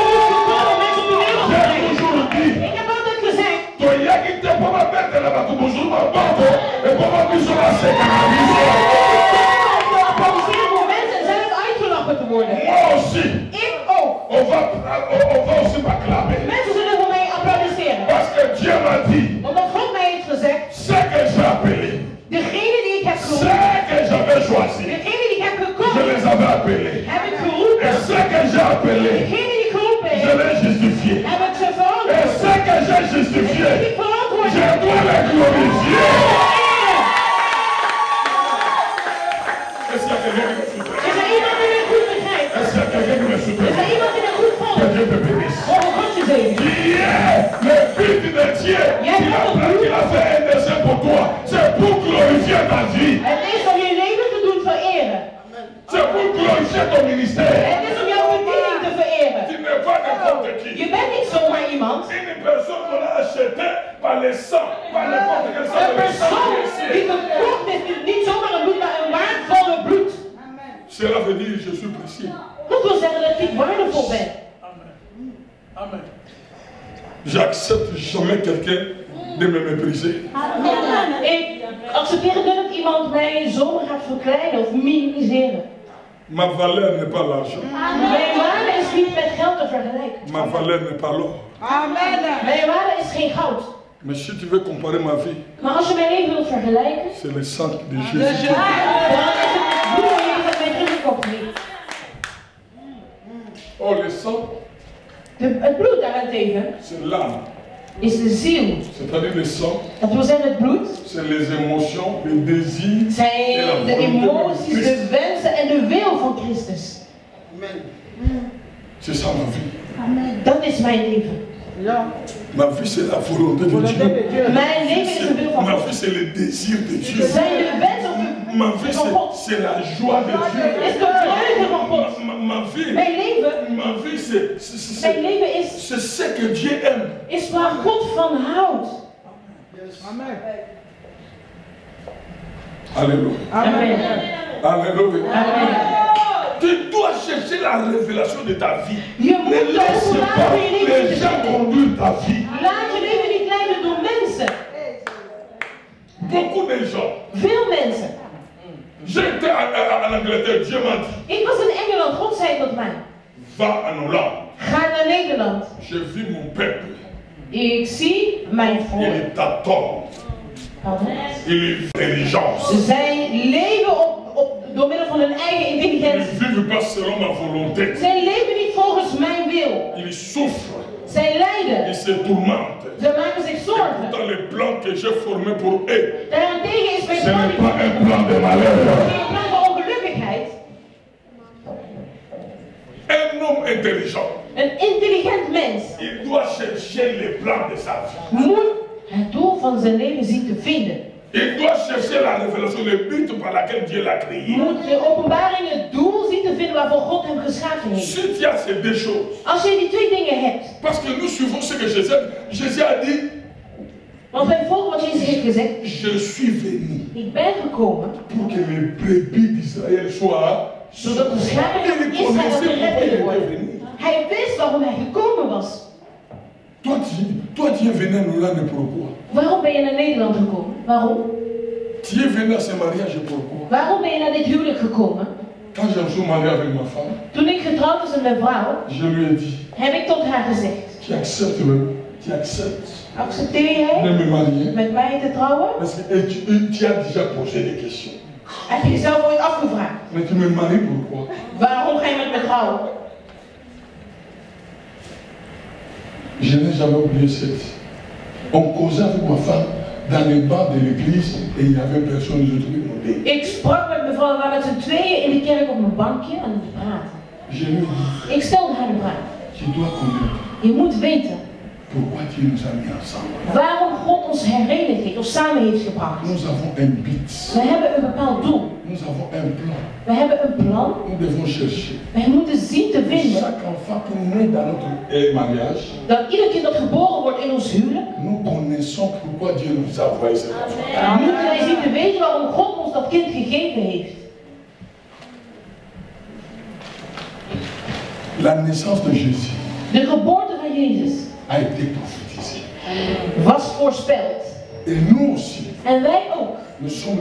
moet gekomen mensen op de wereld J'ai brengen. toujours dit. Ik heb altijd gezegd. Soyez qui te peut pas mettre la bateau bonjour ma porte et pour moi plus sur la sécurité. Om te applaudisseren voor mensen en zelf uitgelachen te worden. Moi aussi. Ik ook. On va aussi m'acclamer. Mensen zullen voor mij applaudisseren. Parce que Dieu m'a dit, Omdat God mij heeft gezegd. ce que j'ai appelé, Degene die ik heb ce geroepen. que j'avais choisi, Degene die ik heb je gekozen. les avais appelés. Heb ik geroepen. Et ce que j'ai appelé, Degene die ik geroepen je heeft. l'ai justifié. Heb ik ze Et verantwoord. ce que j'ai justifié, Ik verantwoord. je dois les glorifier. Est-ce qu'il y a quelqu'un qui me soutient? Is er iemand die het goed begrijpt? Est-ce qu'il y a quelqu'un qui me Is soutient? er iemand die het goed Que volgt? Dieu te bénisse. Mogen God je zegenen. Qui est le but de Dieu qu'il a fait un dessein pour toi? C'est pour glorifier ta vie. Het is om je leven te doen vereren. C'est pour glorifier ton ministère. Het is om jouw bediening te vereren. Tu n'es pas n'importe qui. Je bent niet zomaar iemand. Une personne qu'on a achetée par le sang, par n'importe quel sang. Een persoon die gekocht is, niet zomaar een bloed, maar een waardevolle bloed. Cela veut dire je suis précieux. Dat wil zeggen dat ik waardevol ben. Amen. J'accepte jamais quelqu'un de me mépriser. Ik accepteer het niet dat iemand mij zomaar gaat verkleinen of minimiseren. Ma valeur n'est pas l'argent. Mijn waarde is niet met geld te vergelijken. Ma valeur n'est pas l'or. Mijn waarde is geen goud. Mais si tu veux comparer ma vie, Maar als je mijn leven wilt vergelijken, c'est le sang de Jésus. dan is het bloed van Jezus dat mij teruggekocht heeft. Oh, le sang, Het bloed daarentegen c'est l'âme. is de ziel. C'est-à-dire le sang, Dat wil zeggen het bloed c'est les émotions, les désirs. zijn de emoties, de wensen en de wil van Christus. C'est ça ma vie. Dat is mijn leven. Ma vie, c'est la volonté de Dieu. Mijn leven is de wil van Ma God. vie, c'est le désir de Dieu. Zijn de wens of de Ma vie, van God. c'est la joie de Dieu. Is de vreugde van God. Ma vie, Mijn leven, ma vie, mijn leven is c'est ce que Dieu aime. is waar God van houdt. Alléluia. Amen. Alléluia. Amen. Tu dois chercher la révélation de ta vie. Je Ne moet de laisse openbaring pas van je leven les gens zien. conduire ta vie. Laat je leven niet leiden door mensen. Beaucoup de gens. Veel mensen. J'étais en Angleterre, Dieu m'a dit, Ik was in Engeland, God zei tot mij. va en Hollande. Ga naar Nederland. Je vis mon peuple. Ik zie mijn Il volk. est tâtonne. Pardon. Il est intelligence. Zij leven door middel van hun eigen Ils intelligentie. ne vivent pas selon ma volonté. Zij leven niet volgens mijn wil. Ils souffrent. Zij lijden. Ils se tourmentent. Ze maken zich zorgen. Dans les plans que j'ai formés pour eux, Daarentegen is mijn ce n'est plan pas un plan de malheur. geen plan van ongelukkigheid. Un homme intelligent, Een intelligent mens il doit chercher les plans de sa vie. moet het doel van zijn leven zien te vinden. Il doit chercher la révélation, le but par laquelle Dieu l'a créé. Moet de openbaring het doel zien te vinden waarvoor God hem geschapen heeft. Si tu as ces deux choses, Als je die twee dingen hebt, parce que nous suivons ce que Jésus a dit, want wij volgen wat Jezus heeft gezegd. je suis venu Ik ben gekomen pour que les brebis d'Israël soient zodat de schapen van Il Israël connaissait gered pourquoi il kunnen était worden. venu. Hij wist waarom hij gekomen was. Toi, tu es venu en Hollande pourquoi? Waarom ben je naar Nederland gekomen? Waarom? Tu es venu à ce mariage pourquoi? Waarom ben je naar dit huwelijk gekomen? Quand je me suis marié avec ma femme, Toen ik getrouwd was met mijn vrouw, je lui ai dit, heb ik tot haar gezegd: tu acceptes accepteer de jij me marier? met mij te trouwen? Parce que tu as déjà posé des questions. Heb je jezelf ooit afgevraagd? Mais tu me maries pourquoi? Waarom ga je met me trouwen? Je n'ai jamais oublié cette. On causait avec ma femme dans les bancs de l'église et il n'y avait personne, je trouvais mon dé. Ik sprak met mevrouw, we waren met z'n tweeën in de kerk op een bankje aan het praten. Je lui ai dit, Ik stelde haar de vraag: tu dois connaître je moet weten pourquoi Dieu nous a mis ensemble. waarom God ons herenigd heeft of samen heeft gebracht. Nous avons un but. We hebben een bepaald doel. Nous avons un plan. We hebben een plan. Nous devons chercher. Wij moeten zien te vinden Chaque enfant qui naît dans notre mariage, dat ieder kind dat geboren wordt in ons huwelijk, nous connaissons pourquoi Dieu nous a envoyé cet enfant. moeten wij zien te weten waarom God ons dat kind gegeven heeft. La naissance de Jésus De geboorte van Jezus a été prophétisée. was voorspeld. Et nous aussi, En wij ook. nous sommes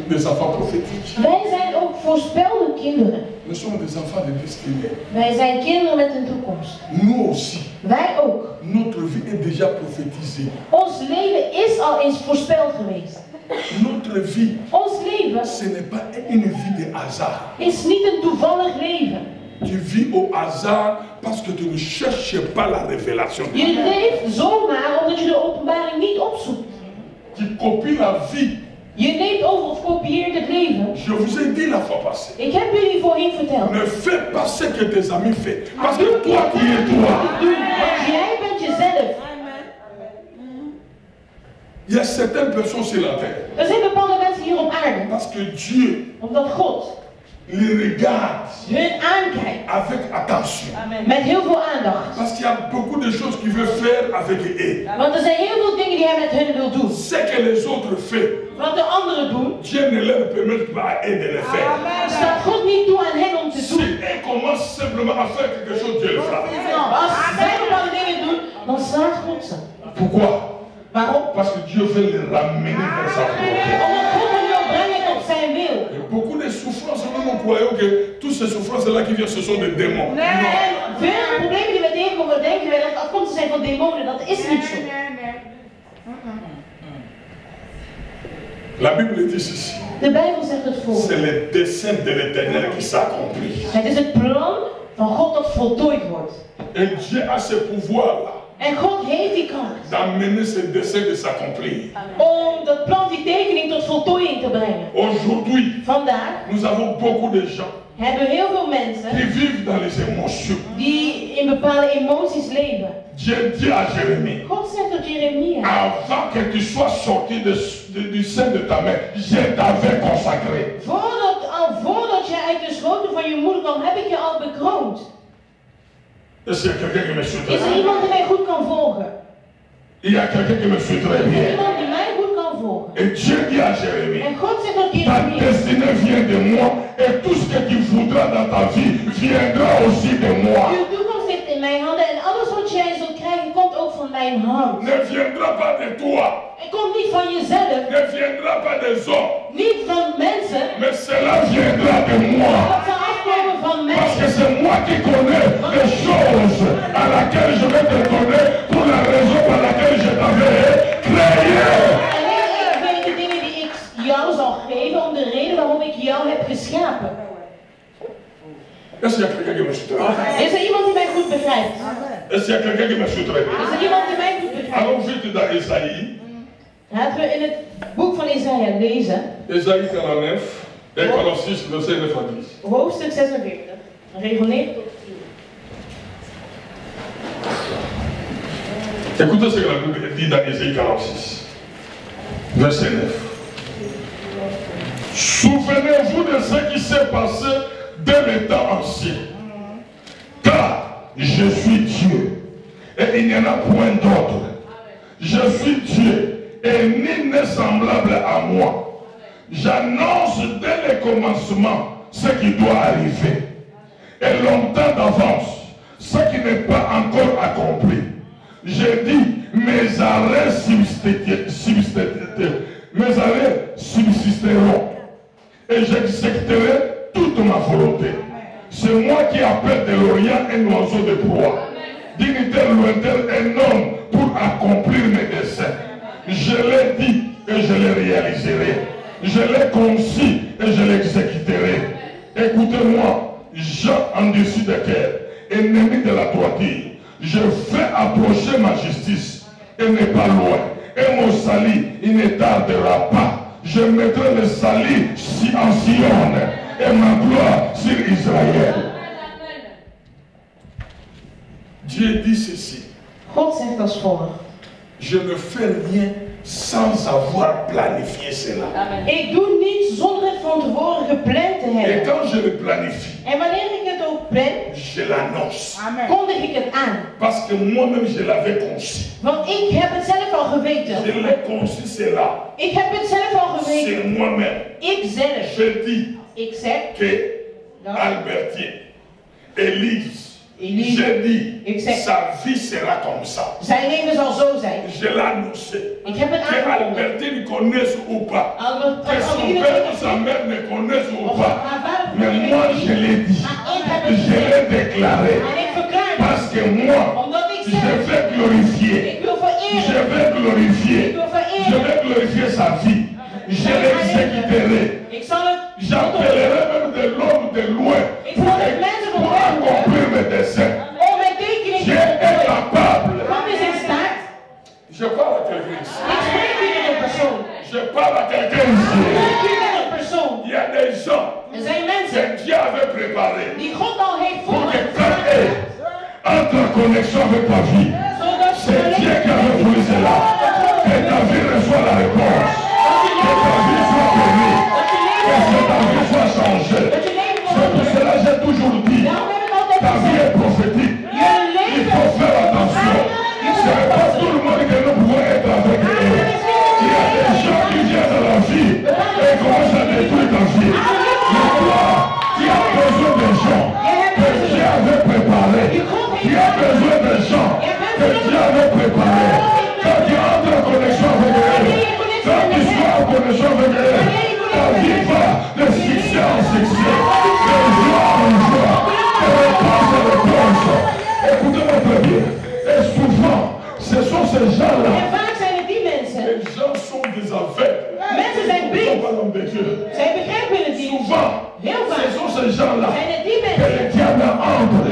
des enfants prophétiques. Wij zijn ook voorspelde kinderen. Nous sommes des enfants de destinée. Wij zijn kinderen met een toekomst. Nous aussi, Wij ook. notre vie est déjà prophétisée. Ons leven is al eens voorspeld geweest. Notre vie, Ons leven ce n'est pas une vie de hasard. is niet een toevallig leven. Tu vis au hasard parce que tu ne cherches pas la révélation. Je leeft zomaar omdat je de openbaring niet opzoekt. Tu copies la vie. Je neemt over of kopieert het leven. Je vous ai dit la fois passée. Ik heb jullie voorheen verteld. Ne fais pas ce que tes amis font. Parce que toi, tu es toi. Want jij bent jezelf. Il y a certaines personnes sur la terre. Er zijn bepaalde mensen hier op aarde. Parce que Dieu Omdat God les regarde hun aankijkt avec attention. met heel veel aandacht. Parce qu'il y a beaucoup de choses qu'il veut faire avec eux. Want er zijn heel veel dingen die hij met hun wil doen. Ce que les autres font, Wat de anderen doen, Dieu ne leur permet pas à eux de le faire. staat God niet toe aan hen om te Si doen. eux commencent simplement à faire quelque chose, Dieu le fera. Als zij bepaalde dingen doen, dan zal t'amener vers sa volonté. Omdat God hem wil brengen tot zijn wil. Et beaucoup de souffrances, nous croyons que toutes ces souffrances-là qui viennent, ce sont des démons. En veel problemen die we tegenkomen, denken wij dat het afkomstig zijn van demonen. Dat is niet zo. La Bible dit ceci. De Bijbel zegt het C'est volgende. le dessein de l'Éternel qui s'accomplit. Het is het plan van God dat voltooid wordt. Et Dieu a ce pouvoir-là En God heeft die kracht d'amener ce dessein de s'accomplir. om dat plan, die tekening tot voltooiing te brengen. Aujourd'hui, Vandaag nous avons beaucoup de gens hebben heel veel mensen qui vivent dans les émotions. die in bepaalde emoties leven. Dieu dit à Jérémie, God zegt tot Jeremia, avant que tu sois sorti du sein de ta mère, je t'avais consacré. voordat je uit de schoot van je moeder kwam, heb ik je al bekroond. Est-ce qu'il y a quelqu'un qui me suit très Is er bien? iemand die mij goed kan volgen? Il y a quelqu'un qui me suit très bien. Iemand die mij goed kan volgen. Et Dieu dit à Jérémie, En God zegt tot ta Jeremia, destinée vient de moi et tout ce que tu voudras dans ta vie viendra aussi de moi. uw toekomst ligt in mijn handen en alles wat jij zult krijgen komt ook van mijn hand. Ne viendra pas de toi, Het komt niet van jezelf, ne viendra pas des hommes, niet van mensen, mais cela viendra de moi. maar het zal afkomen van Parce que mij. c'est moi qui connais les choses à laquelle je vais te donner pour la raison pour laquelle je t'avais créé. Alleen ik weet de dingen die ik jou zal geven om de reden waarom ik jou heb geschapen. Est-ce qu'il y a quelqu'un qui me suit très bien? Is er iemand die mij goed begrijpt? Est-ce qu'il y a quelqu'un qui me suit très bien? Is er iemand die mij goed begrijpt? Allons vite dans Esaïe. Laten we in het boek van Jesaja lezen, Esaïe 49, et 46, verset 9 à 10. hoofdstuk 46, regel 9 tot 10. Écoutez ce que la Bible dit dans Esaïe 46, verset 9. Souvenez-vous de ce qui s'est passé dès les temps anciens. Car je suis Dieu et il n'y en a point d'autre. Je suis Dieu et nul n'est semblable à moi. J'annonce dès le commencement ce qui doit arriver. Et longtemps d'avance, ce qui n'est pas encore accompli. Je dis, mes arrêts subsisteront et j'exécuterai toute ma volonté. C'est moi qui appelle de l'Orient un oiseau de proie, dignitaire lointaine, un homme pour accomplir mes desseins. Je l'ai dit et je le réaliserai. Je l'ai conçu et je l'exécuterai. Écoutez-moi, Jean en dessus de cœur, ennemi de la droiture. Je fais approcher ma justice et n'est pas loin. Et mon salut, il ne tardera pas. Je mettrai le salut en Sion et ma gloire sur Israël. Dieu dit ceci. God zegt als volgt. Je ne fais rien sans avoir planifié cela. Ik doe niets zonder het van tevoren gepland te Et hebben. quand je le planifie, En wanneer ik het ook plan, je l'annonce. kondig ik het aan. Parce que moi-même, je l'avais conçu. Want ik heb het zelf al geweten. Je l'ai conçu, c'est là. Ik heb het zelf al geweten. C'est moi-même. Ik zelf. Je dis Ik zeg, que Albertine, Élise, Elise, je dis, Exact. sa vie sera comme ça. zijn leven zal zo zijn. Je l'ai annoncé. Ik heb het Que aangekondigd. Albertine connaisse ou pas. Que son père ou sa mère ne connaissent ou pas. Mais moi, je l'ai dit. Je l'ai déclaré. En ik verklaar het. Parce que moi, Omdat ik je zeg, vais glorifier. ik wil Je vereren. vais glorifier. Ik wil Je vereren. vais glorifier sa vie. Je l'exécuterai. Ik zal het. J'appellerai même de l'homme de loin pour accomplir mes desseins. Om mijn tekening Dieu te est voltooien. capable. God is in staat. Je parle à quelqu'un ici. Ik spreek hier met een persoon. Je parle à quelqu'un Ik ici. spreek hier met een persoon. Il y a des gens Er zijn mensen que Dieu avait préparés die God al heeft pour que quand voorbereid. entre en connexion avec ta vie, Zodat c'est Dieu qui avait voulu cela. Que ta vie reçoit la réponse. Que ta vie soit bénie. Que ta vie soit changée. C'est pour cela que j'ai toujours dit, ta vie est prophétique. Il faut faire attention. Ce n'est pas tout le monde que nous pouvons être avec eux. Il y a des gens qui viennent dans la vie et commencent à détruire ta vie. Mais toi, tu as besoin des gens que Dieu avait préparés. Tu as besoin des gens que Dieu avait préparés. Quand tu entres en connexion avec eux, quand tu ces gens-là, En vaak zijn het die mensen. les gens sont des aveugles. Mensen zijn Ils ne blind. sont pas l'homme de Dieu. Zij begrijpen het niet. Souvent, Heel ce vaak sont ces gens-là zijn het die que mensen. le diable entre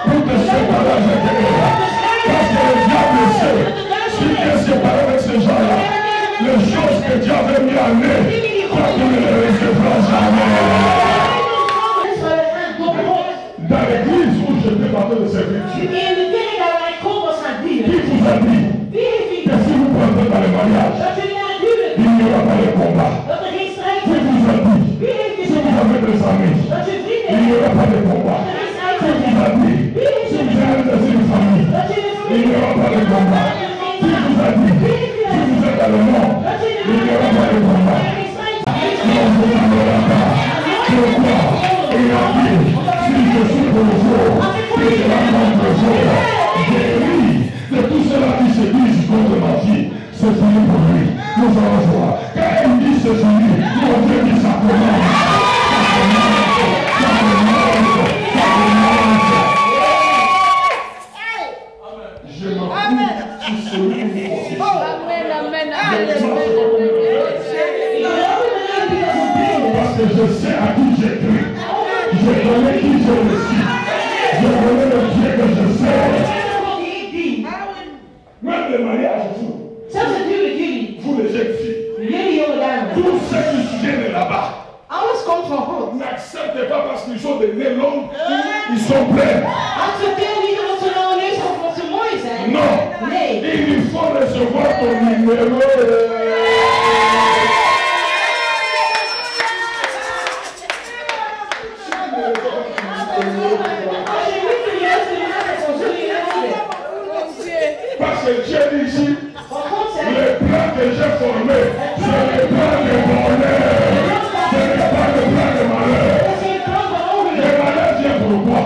pour te séparer avec eux. Parce que le diable sait, si tu es séparé avec ces gens-là, les choses que Dieu avait mis en eux, toi tu ne les recevras jamais. Dans l'église où je t'ai parlé de servir Dieu, In de kerk daar waar ik God was gaan dienen. qui vous a dit Wie heeft u que si vous entrez dans le mariage, dat jullie naar het huwelijk il n'y aura pas de combat? dat er geen strijd Qui is? vous a dit Wie heeft u si vous gezegd avez des amis, dat je vrienden il n'y hebt? aura pas de combat? Dat er geen strijd Qui is? vous a dit si vous avez dans une famille, Dat je de il familie n'y aura pas de combat? Qui vous a dit si vous êtes dans le monde, il n'y aura pas de combat? Non, vous n'aurez pas. Pourquoi? Il a dit, si je suis pour vous, il sera contre vous. Guéri de tout cela qui se disent contre ma vie, c'est fini pour lui. Nous allons voir. Quand il dit c'est fini, mon Dieu dit ça commence. Ça commence. Ça commence. Je m'en fous si celui qui vous confie. Parce que je sais à qui j'écris. Je connais qui je suis. Je connais le Dieu que je sais. Même les mariages, Zelfs het huwelijk jullie. vous les jeunes filles, Jullie jonge dames. tous ceux qui viennent là-bas, Alles komt van God. n'acceptez pas parce qu'ils ont des nez longs, ils sont prêts. Accepteer niet omdat ze nou ineens of ze mooi zijn. Non. Nee. Il faut recevoir ton numéro. Als je niet de juiste naam hebt, dan zul je het hebben. Parce que Dieu dit ici, Want God zei, le plan que j'ai formé, c'est le plan de bonheur. Ce n'est pas le plan de malheur. dat is geen plan van Le ongeluk. malheur vient pourquoi?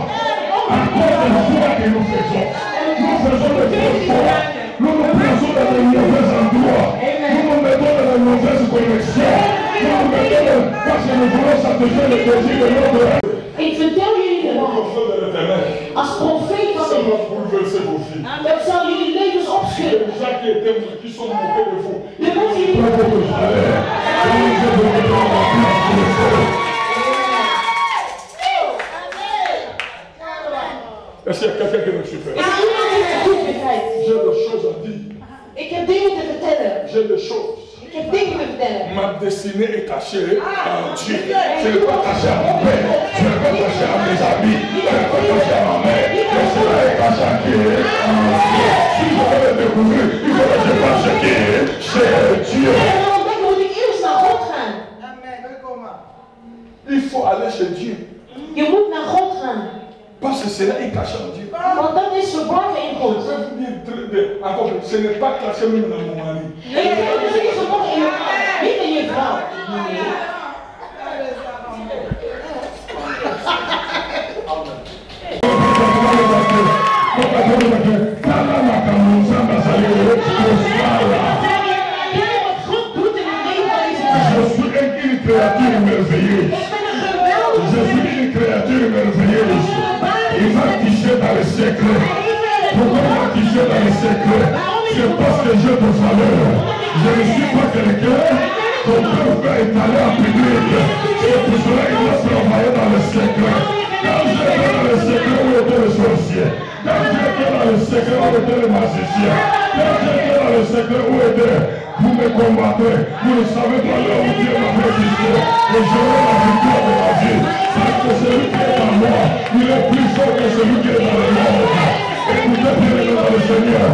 À cause des choix que nous faisons. Nous faisons des faux choix. Nous nous plaçons dans de mauvais endroits. Nous nous mettons dans de mauvaises connexions. Nous nous mettons parce que nous voulons satisfaire le désir de notre âme. Ik vertel jullie de waarheid. Prophète de l'Éternel, Als profeet van ça de va bouleverser vos vies. dat zal jullie levens opschudden. Les gens qui sont moqués de vous. De mensen die Pas votre salaire. Et je vous donne la place pour le faire. Est-ce qu'il y a quelqu'un qui me suit? is er iemand die mij goed begrijpt. J'ai des choses à dire. Ik heb dingen te vertellen. J'ai des choses. Ik heb dingen te vertellen. Ma destinée est cachée en Dieu. Je ne vais pas cacher à mon père. Je ne vais pas cacher à mes amis. Je ne vais pas cacher à ma mère. Mais cela est caché à qui? En Dieu. Si je veux le découvrir, il faut que je sache qui est chez Dieu. En dan ontdekken moet ik eerst naar God gaan. Il faut aller chez Dieu. Je moet naar God gaan. Parce que cela est caché en Dieu. Want dat is verborgen in Je God. vais vous dire encore, ce n'est pas caché même dans mon mari. Nee, dat is niet verborgen in je, niet in je vrouw. Nee. Kijk wat God doet in het leven van deze Je vrouw. suis une créature merveilleuse. Ik ben een geweldige Je suis une créature merveilleuse. Il m'a touché dans le secret. Pourquoi il m'a touché dans le secret? C'est parce que j'ai de valeur. Je ne suis pas quelqu'un qu'on peut étaler en public. C'est pour cela qu'il m'a travaillé dans le secret. Quand j'étais dans le secret, où étaient les sorciers? Quand j'étais dans le secret, où étaient les magiciens? Quand j'étais dans le secret, où étaient? Vous me combattrez. Vous ne savez pas là où Dieu m'a fait exister. Et j'aurai la victoire de la vie. Parce que celui qui est en moi, il est plus fort que celui qui est dans le monde. Écoutez bien les dans le Seigneur.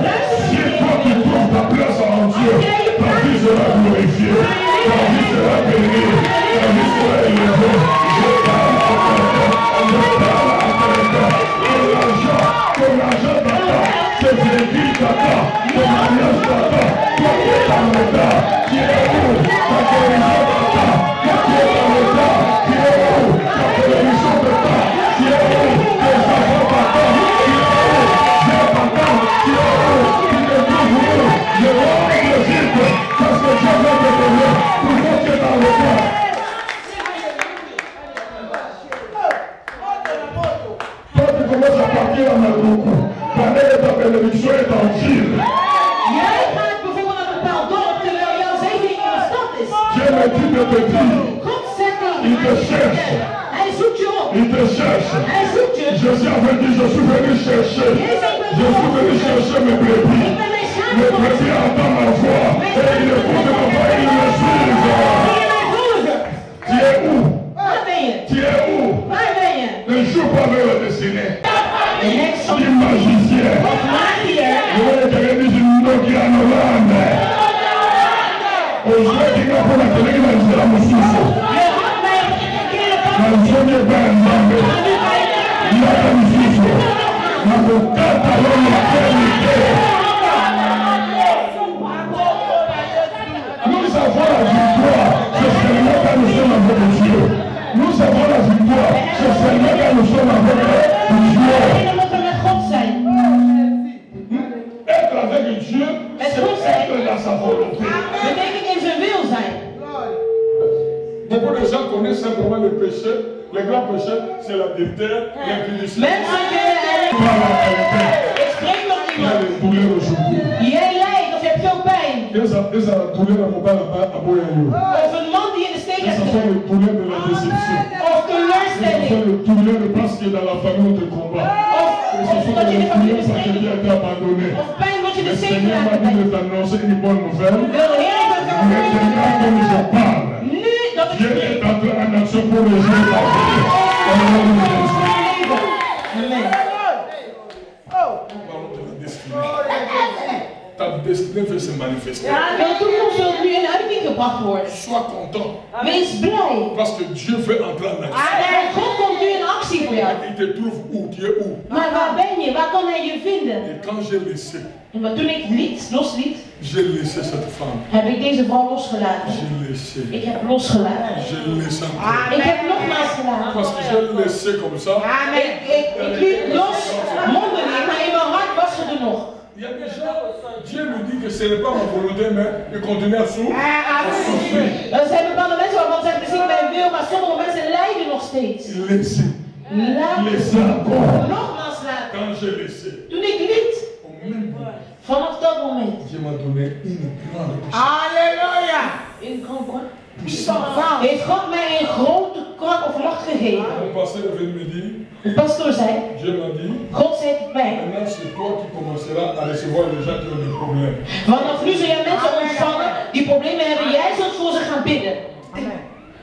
Si toi tu trouves ta place en Dieu, ta vie sera glorifiée. Ta vie sera bénie. Ta vie sera élevée. Je parle à quelqu'un. Je parle à quelqu'un. Et l'argent t'attend. Tes véhicules t'attendent. Ton mariage t'attend. Toi qui es dans l'état, qui est où? Ta guérison t'attend. Toi qui es dans l'état, qui est où? Ta télévision t'attend. Qui est où? Tes enfants t'attendent. Qui est où? Dieu t'attend. Qui est où? Qui te trouve où? Je vois le vide. Parce que Dieu veut te donner. Pourquoi tu es dans l'état? Toi tu commences à partir en Maroc. Pendant que ta bénédiction est en ville. me dit de te dire, God zegt tegen il te mij, cherche. hij zoekt je op. Il te cherche. Hij zoekt je. Jésus avait dit, je suis venu chercher. Je suis venu chercher mes brebis. Ik ben mijn schaap Mes gekomen. brebis entendent ma voix. Et ils écoutent ma voix et ils me suivent. Wil je mij volgen? Tu es où? Waar ben je? Tu es où? Waar ben je? Ne joue pas avec la destinée. De heks van Tu magicien. of magiër. Je voulais que quelqu'un dise une Nokia Hollande. Aujourd'hui, il va pour la télé, il va dire la moussousse. Je had mij verkeerde La kant. zone est bien ensemble. Maar nu ga je Il y a la moussousse. Ma bocata, l'homme, la qualité. Nous avons la victoire, c'est seulement quand nous sommes avec Dieu. Nous avons la victoire, c'est seulement quand nous sommes avec Dieu. alleen omdat we met God zijn. Être avec Dieu, c'est être dans sa volonté. Betekent in zijn wil zijn. Beaucoup de gens connaissent simplement le péché. Les grands péchés, c'est l'adultère, l'impudicité. Mensen kennen Pas la qualité. ik spreek met Il y a iemand. les douleurs aujourd'hui. Jij lijdt of je hebt veel pijn. Ils ont la douleur à mon père à Boyayo. Of een man die in de steek Ils heeft ont gezet. les douleurs de la déception. Of Ils teleurstelling. ont les douleurs parce que dans la famille on te combat. Et ce Of sont dat je in les de familie douleurs parce que tu bespreekt. as été abandonné. Of pijn omdat je Le de steek Seigneur m'a gelaten dit bent. de t'annoncer une bonne nouvelle. Wil de Heer dat ik Maintenant, comme je parle, nu dat ik Dieu spreek. est entré en action pour les jours à venir. Dans le nom de Jésus. Amen. Parlons de la destinée. Ta destinée veut se manifester. De toekomst wil nu in uiting gebracht worden. Sois content Wees blij. parce que Dieu veut entrer en action. Want God komt nu in actie voor jou. Il te trouve où? Tu es où? Maar waar ben je? Waar kan hij je vinden? Et quand j'ai laissé, En wat toen ik losliet, j'ai laissé cette femme. heb ik deze vrouw losgelaten. J'ai laissé. Ik heb losgelaten. J'ai laissé encore. Ik heb nogmaals gelaten. Parce que j'ai laissé comme ça. Ik liet los mondeling, maar in mijn hart was er nog. Il y a des gens, Dieu me dit que ce n'est pas ma volonté, mais il continue à souffrir. Er zijn bepaalde mensen waarvan zeggen, het is niet mijn wil, maar sommige mensen lijden nog steeds. Laissez. Laat Laissez encore. nogmaals laten. Quand j'ai laissé, Toen ik liet, au même moment, vanaf dat moment, Dieu m'a donné une grande in grand quoi? puissance. Heeft God mij een grote kracht of macht gegeven. Mon pasteur est venu me dire, De pastoor zei, Dieu m'a dit, God zei tot mij, maintenant c'est toi qui commenceras à recevoir les gens qui ont des problèmes. vanaf nu zul jij mensen ontvangen die problemen hebben, jij zult voor ze gaan bidden.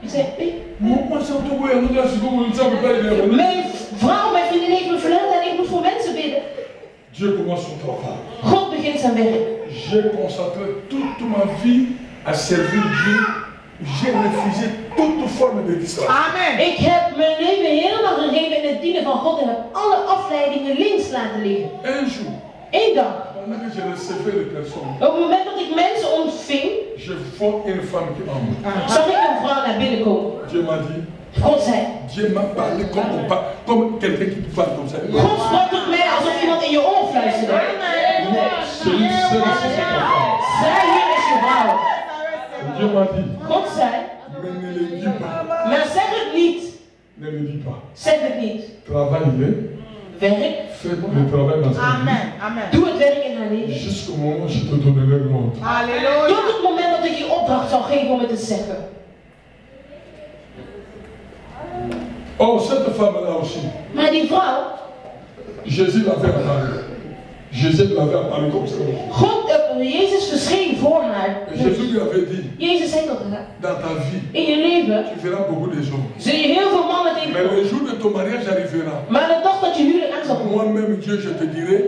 Ik zei, hey, Moi, c'est tout beau, nous là, c'est comme ça, on peut pas les revenir. mijn vrouw, mijn vriendin heeft me verteld en ik moet voor mensen bidden. Dieu commence son travail. God begint zijn werk. J'ai consacré toute ma vie à servir Dieu. J'ai refusé toute forme de distraction. Ik heb mijn leven helemaal gegeven in het dienen van God en heb alle afleidingen links laten liggen. Un jour, Eén dag, pendant que je recevais les personnes, op het moment dat ik mensen ontving, je vois une femme qui entre. zag ik een vrouw naar binnen komen. Dieu m'a dit, God zei, Dieu m'a parlé comme quelqu'un qui parle comme ça. God sprak tot mij alsof iemand in je oor fluisterde. Zij hier is je vrouw. Dieu m'a dit, God zei, mais ne le dis pas. maar zeg het niet. Ne le dis pas. Zeg het niet. Travaille, Werk, fais le travail dans sa vie. doe het werk in haar leven. Jusqu'au moment où je te donnerai l'ordre. Tot het moment dat ik je opdracht zal geven om het te zeggen. Oh, cette femme-là aussi, Maar die vrouw, Jésus l'avait apparu. Jésus l'avait apparu comme ça. Jezus verscheen voor haar. Et Jésus lui avait dit, Jezus zei tot haar, dans ta vie, in je leven tu verras beaucoup de gens. zul je heel veel mannen Mais tegenkomen. le jour de ton mariage arrivera. Maar de dag dat je huwelijk aan zal komen, Moi-même, Dieu, je te dirai,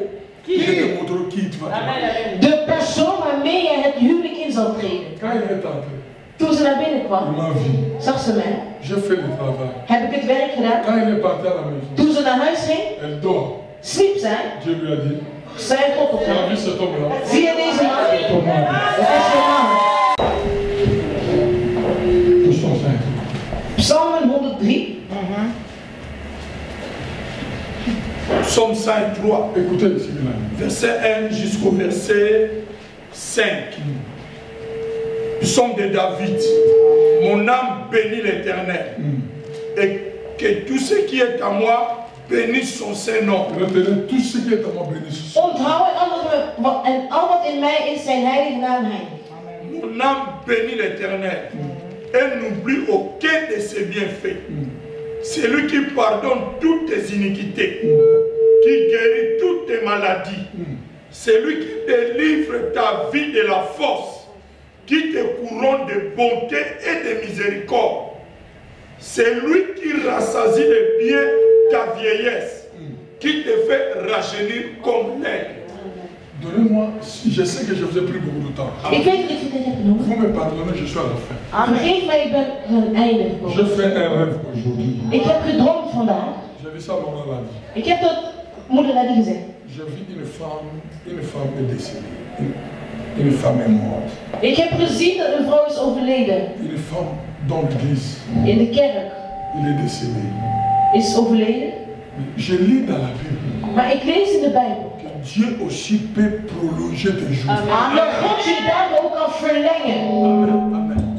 je te montrerai qui tu vas te de persoon waarmee je het huwelijk in zal treden. Quand il est entré, Toen ze naar binnen il kwam, m'a vu. zag ze mij. J'ai fait le travail. Heb ik het werk gedaan. Quand il est parti à la maison, Toen ze naar huis ging, elle dort. sliep zij. Dieu lui a dit, Zei God op tu as haar. vu cet homme-là? Zie je deze man? C'est ton mari. Dat is je man. Psaume 5. Psalmen 103. Psaume 103, Écoutez ici, là. verset 1 jusqu'au verset 5. Psaume de David. Mon âme bénit l'Éternel. Et que tout ce qui est à moi bénisse son Saint-Nom. Retenez tout ce qui est à moi béni. Onthoud en al wat in mij is zijn heilige naam heilig. Mon âme bénit l'Éternel. et n'oublie aucun de ses bienfaits. C'est lui qui pardonne toutes tes iniquités, qui guérit toutes tes maladies. C'est lui qui délivre ta vie de la force, qui te couronne de bonté et de miséricorde. C'est lui qui rassasie de bien ta vieillesse, qui te fait rajeunir comme l'aigle. Donnez-moi, je sais que je vous ai pris beaucoup de temps. Ik weet dat ik het heb genomen. Vous me pardonnez, je suis à la fin. Vergeef mij, ik ben aan het einde Je gekomen. fais un rêve aujourd'hui. Ik heb gedroomd vandaag. J'ai vu ça à maman l'a dit. Ik heb dat moeder Ladi gezegd. J'ai vu une femme est décédée. Une femme est morte. Ik heb gezien dat een vrouw is overleden. Une femme dans l'église. In de kerk Il est décédé. is overleden. Je lis dans la Bible Maar ik lees in de Bijbel. que Dieu aussi peut prolonger tes jours. Ah, dat God je daardoor ook kan verlengen. Amen. Amen.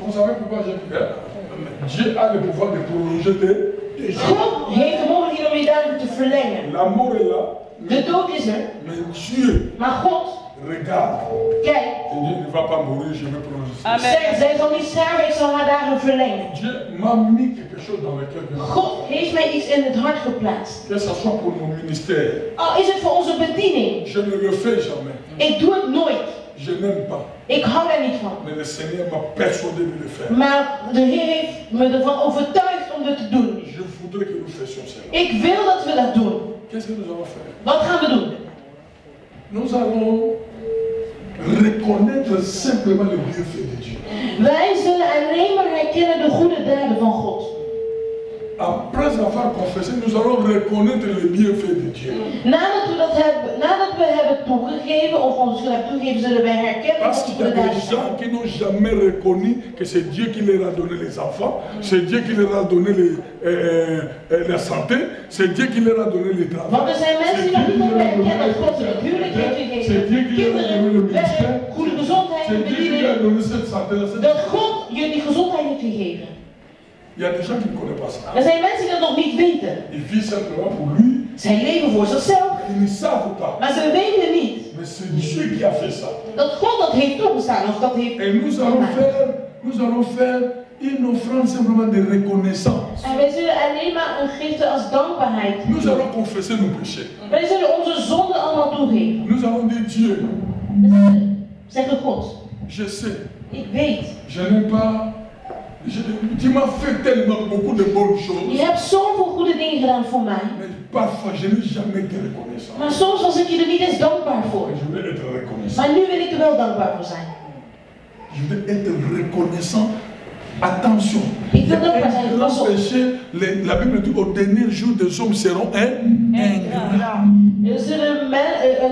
Vous savez pourquoi j'ai dit ça? Dieu a le pouvoir de prolonger tes jours. God heeft de mogelijkheid om je daardoor te verlengen. La mort est là. De dood is er. Mais Dieu Maar God, regarde. kijk, Il dit, il ne va pas mourir, je vais prolonger ça. zegt, zij zal niet sterven, ik zal haar dagen verlengen. Dieu m'a mis quelque chose dans le cœur. God heeft mij iets in het hart geplaatst. Que ce soit pour mon ministère. Al is het voor onze bediening. Je ne le fais jamais. Ik doe het nooit. Je n'aime pas. Ik hou daar niet van. Mais le Seigneur m'a persuadé de le faire. Maar de Heer heeft me ervan overtuigd om dit te doen. Je voudrais que nous fassions cela. Ik wil dat we dat doen. Qu'est-ce que nous allons faire? Wat gaan we doen? Nous allons reconnaître simplement le bienfait de Dieu. Wij zullen alleen maar herkennen de goede daden van God. Après avoir confessé, nous allons reconnaître le bienfait de Dieu. Nadat we hebben toegegeven, of onze schuld hebben toegegeven, zullen wij herkennen Parce wat de qu'il y a goede daden des zijn. gens qui n'ont jamais reconnu que c'est Dieu qui leur a donné les enfants, c'est Dieu qui leur a donné la santé, c'est Dieu qui leur a donné le travail. Want er zijn mensen die nog niet hebben herkend dat God ze het huwelijk heeft gegeven, kinderen, werk, goede gezondheid, C'est Dieu qui leur a bediening. donné cette santé. Dat God je die gezondheid heeft gegeven. Il y a des gens qui ne connaissent pas ça. Er zijn mensen die dat nog niet weten. Ils vivent simplement pour lui, Zij leven voor zichzelf, ils ne savent pas. maar ze weten niet Mais c'est Dieu qui a fait ça. dat God dat heeft toegestaan of dat heeft Et nous allons faire une offrande simplement de reconnaissance. En wij zullen alleen maar een geven als dankbaarheid. Nous allons confesser nos péchés. Wij zullen onze zonden allemaal toegeven. Nous allons dire Dieu, We zullen zeggen God, je sais, ik weet. je n'ai pas. Tu m'as fait tellement beaucoup de bonnes Je choses. hebt zoveel goede dingen gedaan voor mij. Mais parfois je n'ai jamais été reconnaissant. Maar soms was ik je er niet eens dankbaar voor. Je veux être reconnaissant. Maar nu wil ik er wel dankbaar voor zijn. Je veux être reconnaissant. Attention. Ik wil Il y a dankbaar zijn. un Pas grand op. péché. La Bible dit au dernier jour des hommes seront ingrats.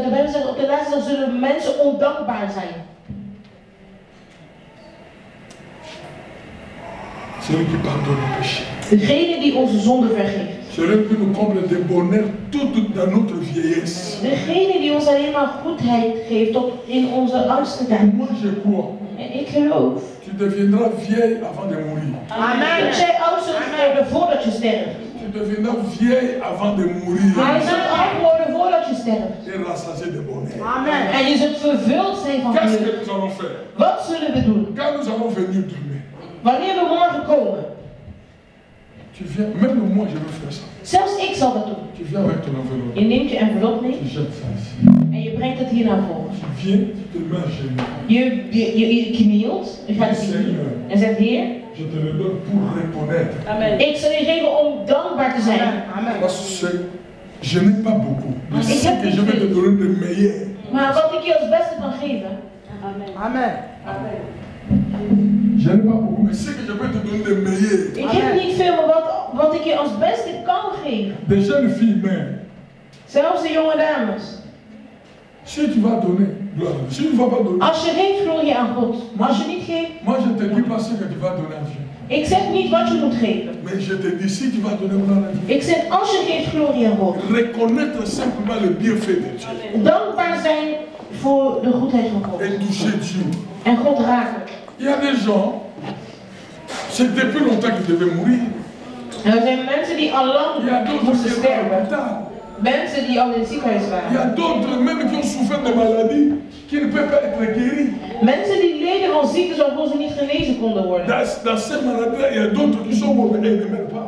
De Bijbel zegt op de laatste dag zullen mensen ondankbaar zijn. Celui qui pardonne nos péchés. Degene die onze zonde vergeeft. Celui qui nous comble de bonheur tout dans notre vieillesse. Degene die ons alleen maar goedheid geeft tot in onze oudste tijd. Moi je crois. En ik geloof. Tu deviendras vieille avant de mourir. Amen. Dat jij oud zult worden voordat je sterft. Tu deviendras vieille avant de mourir. Maar je zult oud worden voordat je sterft. Et rassasié de bonheur. Amen. En je zult vervuld zijn van Qu'est-ce geluk. que nous allons faire? Wat zullen we doen? Quand nous allons venir demain, Wanneer we morgen komen. tu viens, même moi je veux faire ça. Zelfs ik zal dat doen. Tu viens avec ton enveloppe. Je neemt je envelop mee Tu jettes ça ici. en je brengt het hier naar voren. Tu viens, tu te mets à genoux. Je knielt, je gaat knielen en zegt Heer, Je te le donne pour reconnaître. ik zal je geven om dankbaar te zijn. Parce que je n'ai pas beaucoup. Mais Et ce que je vais te donner de meilleur. Maar wat ik je als beste kan geven, Amen. Je n'ai pas beaucoup, mais ce que je peux te donner de meilleur. ik heb niet veel, maar wat ik je als beste kan geven. Des jeunes filles même. Zelfs de jonge dames. Si tu vas donner, gloire. Si tu ne vas pas donner, Als je geeft, glorie aan God. Maar als je niet geeft, moi je te dis pas ce que tu vas donner à Dieu. ik zeg niet wat je moet geven. Mais je te dis si tu vas donner gloire à Dieu. Ik zeg als je geeft, glorie aan God. Reconnaître simplement le bienfait de Dieu. Dankbaar zijn voor de goedheid van God. Et toucher Dieu. En God raken. Il y a des gens, c'est depuis longtemps qu'ils devaient mourir. Er zijn mensen die al Il y a lang d'autres moesten qui sont à sterven. l'hôpital. Mensen die al in het ziekenhuis Il y a waren. d'autres même qui ont souffert de maladies, qui ne peut pas être guéri. Mensen die leden van ziektes waarvoor ze niet genezen konden worden. Dans ces maladies, il y a d'autres qui sont morts, mais elles ne meurent pas.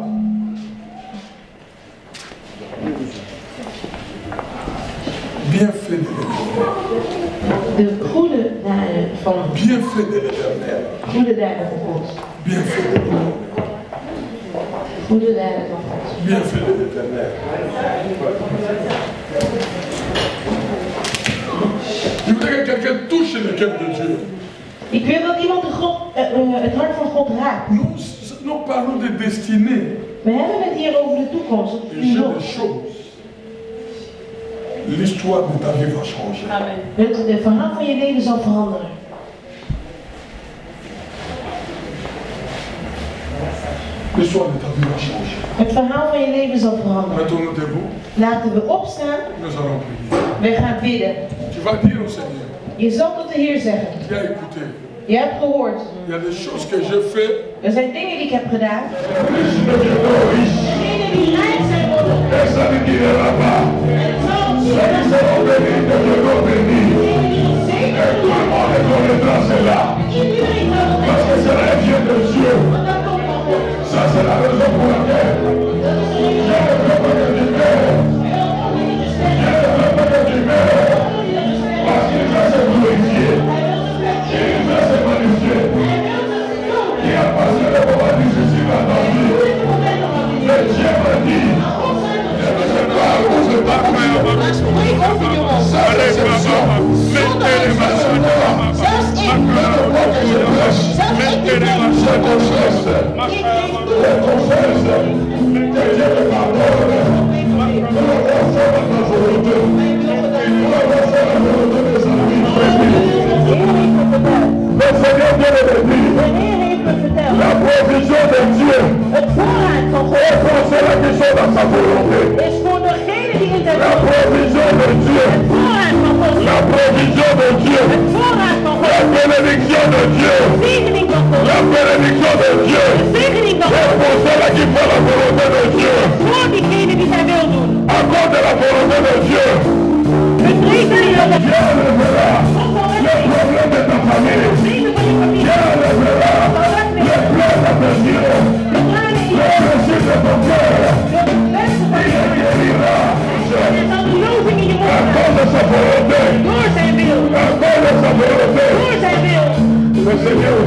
Bienfait de l'Éternel. De goede daden van Bienfait de l'Éternel. goede daden van God. Bienfait de l'Éternel. Goede daden van God. Bienfait de l'Éternel. Je voudrais que quelqu'un touche le cœur de Dieu. Ik wil dat iemand het hart van God raakt. Nous parlons de destinée. We hebben het hier over de toekomst. Et j'ai des choses. L'histoire de ta vie va changer. Het verhaal van je leven zal veranderen. L'histoire de ta vie va changer. Het verhaal van je leven zal veranderen. Mettons-nous debout. Laten we opstaan. Nous allons prier. We gaan bidden. Tu vas dire au Seigneur. Je zal tot de Heer zeggen. Tu as écouté. Je hebt gehoord. Il y a des choses que j'ai faites. Er zijn dingen die ik heb gedaan. Degenen die rijk zijn worden. Et ça ne dira pas. Ceux qui seront bénis deviendront bénis. Et tout le monde reconnaîtra cela. Parce que cela vient de Dieu. Ça c'est la raison pour laquelle j'ai le peuple du Père. J'ai le peuple du Père. Parce qu'il va se glorifier. Il va se magnifier. Il a passé le moment du Jésus dans lui. Mais Dieu m'a dit, je ne sais pas où je la provision de Dieu est pour ceux qui sont dans sa volonté. La provision de Dieu, la provision de Dieu, la bénédiction de Dieu, la bénédiction de Dieu est pour ceux qui font la volonté de Dieu. À cause de la volonté de Dieu, Dieu lèvera les problèmes de ta famille. Dieu lèvera les plaies de tes yeux, les péchés de ton cœur. Il les guérira. À cause de sa volonté. À cause de sa volonté. Le Seigneur.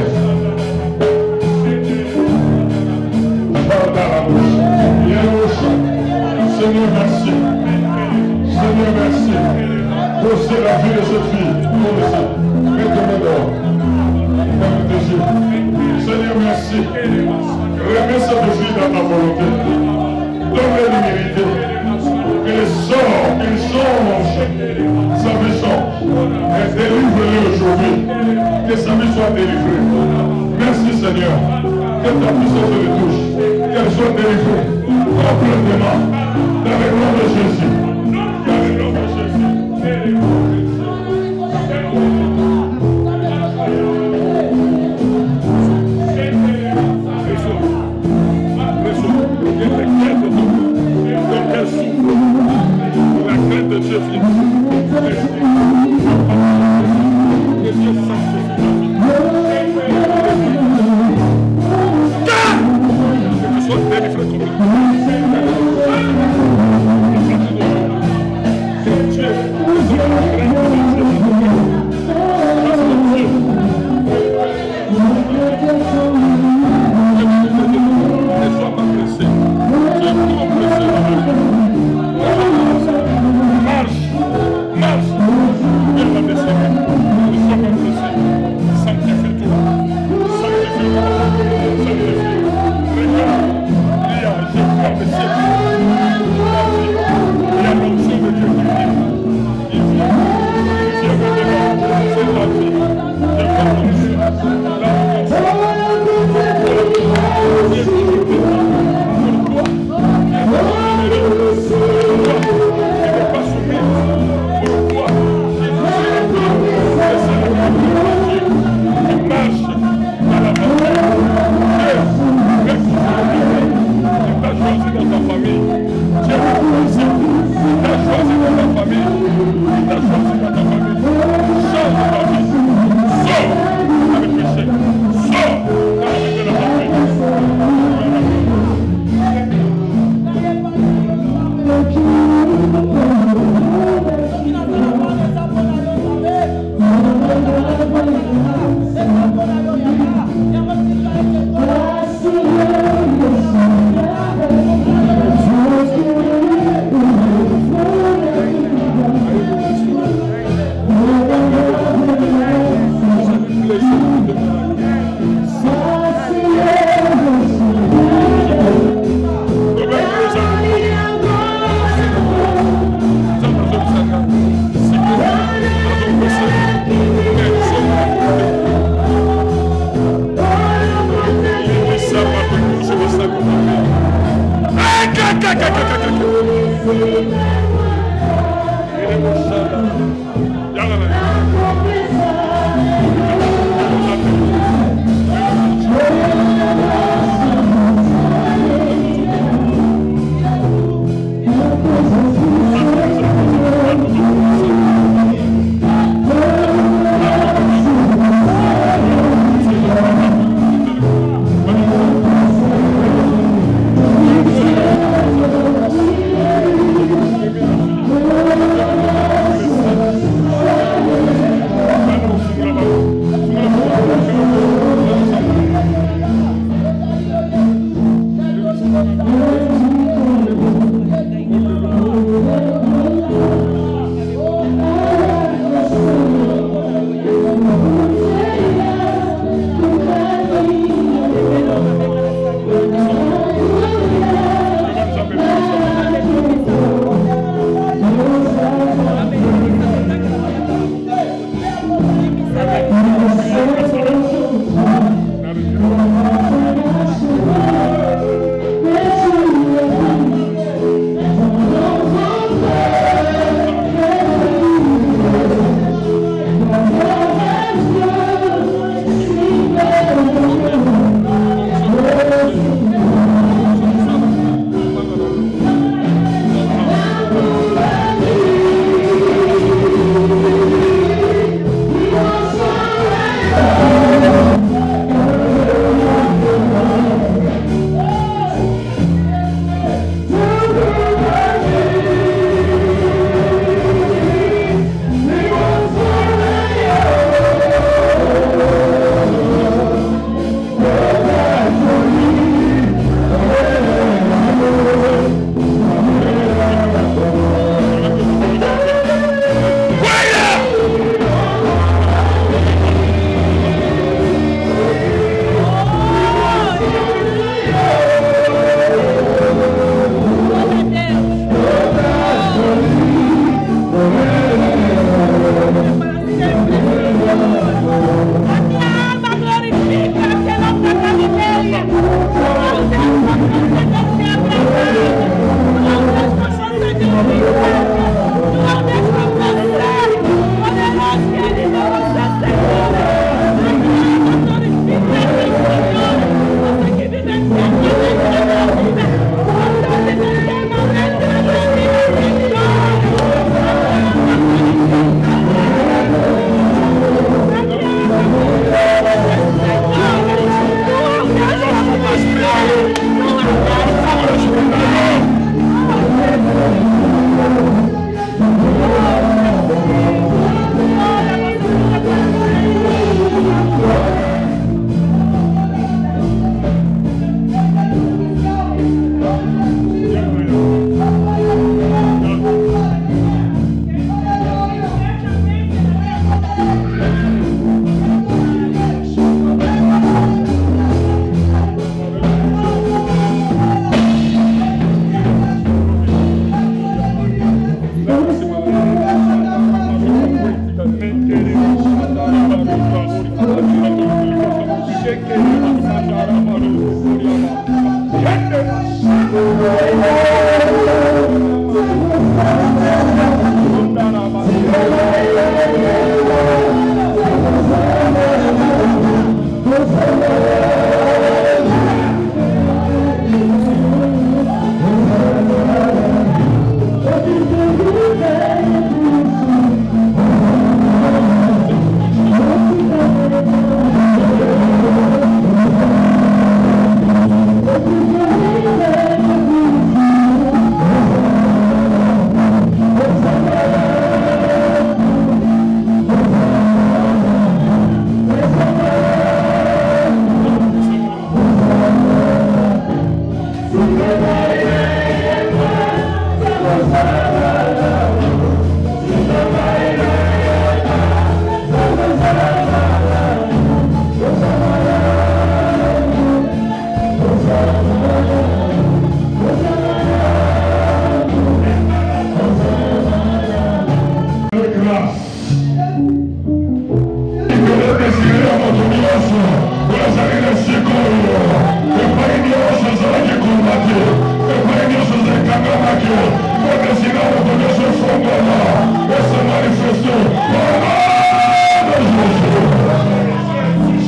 Parle dans la bouche. Seigneur, merci. Seigneur, merci. Pour la vie de cette fille. Mets-toi dehors. Seigneur, merci. Remets cette fille dans ta volonté. Donne-lui l'humilité. Qu'il change sa maison. Et délivre-le aujourd'hui. Que sa vie soit délivrée. Merci Seigneur. Que ta puissance le touche. Qu'elle soit délivrée complètement. Dans le nom de Jésus. Dans le nom de Jésus. La crainte de Dieu vient. Que Dieu sanctifie. Que tu sois délivré complètement. Thank you.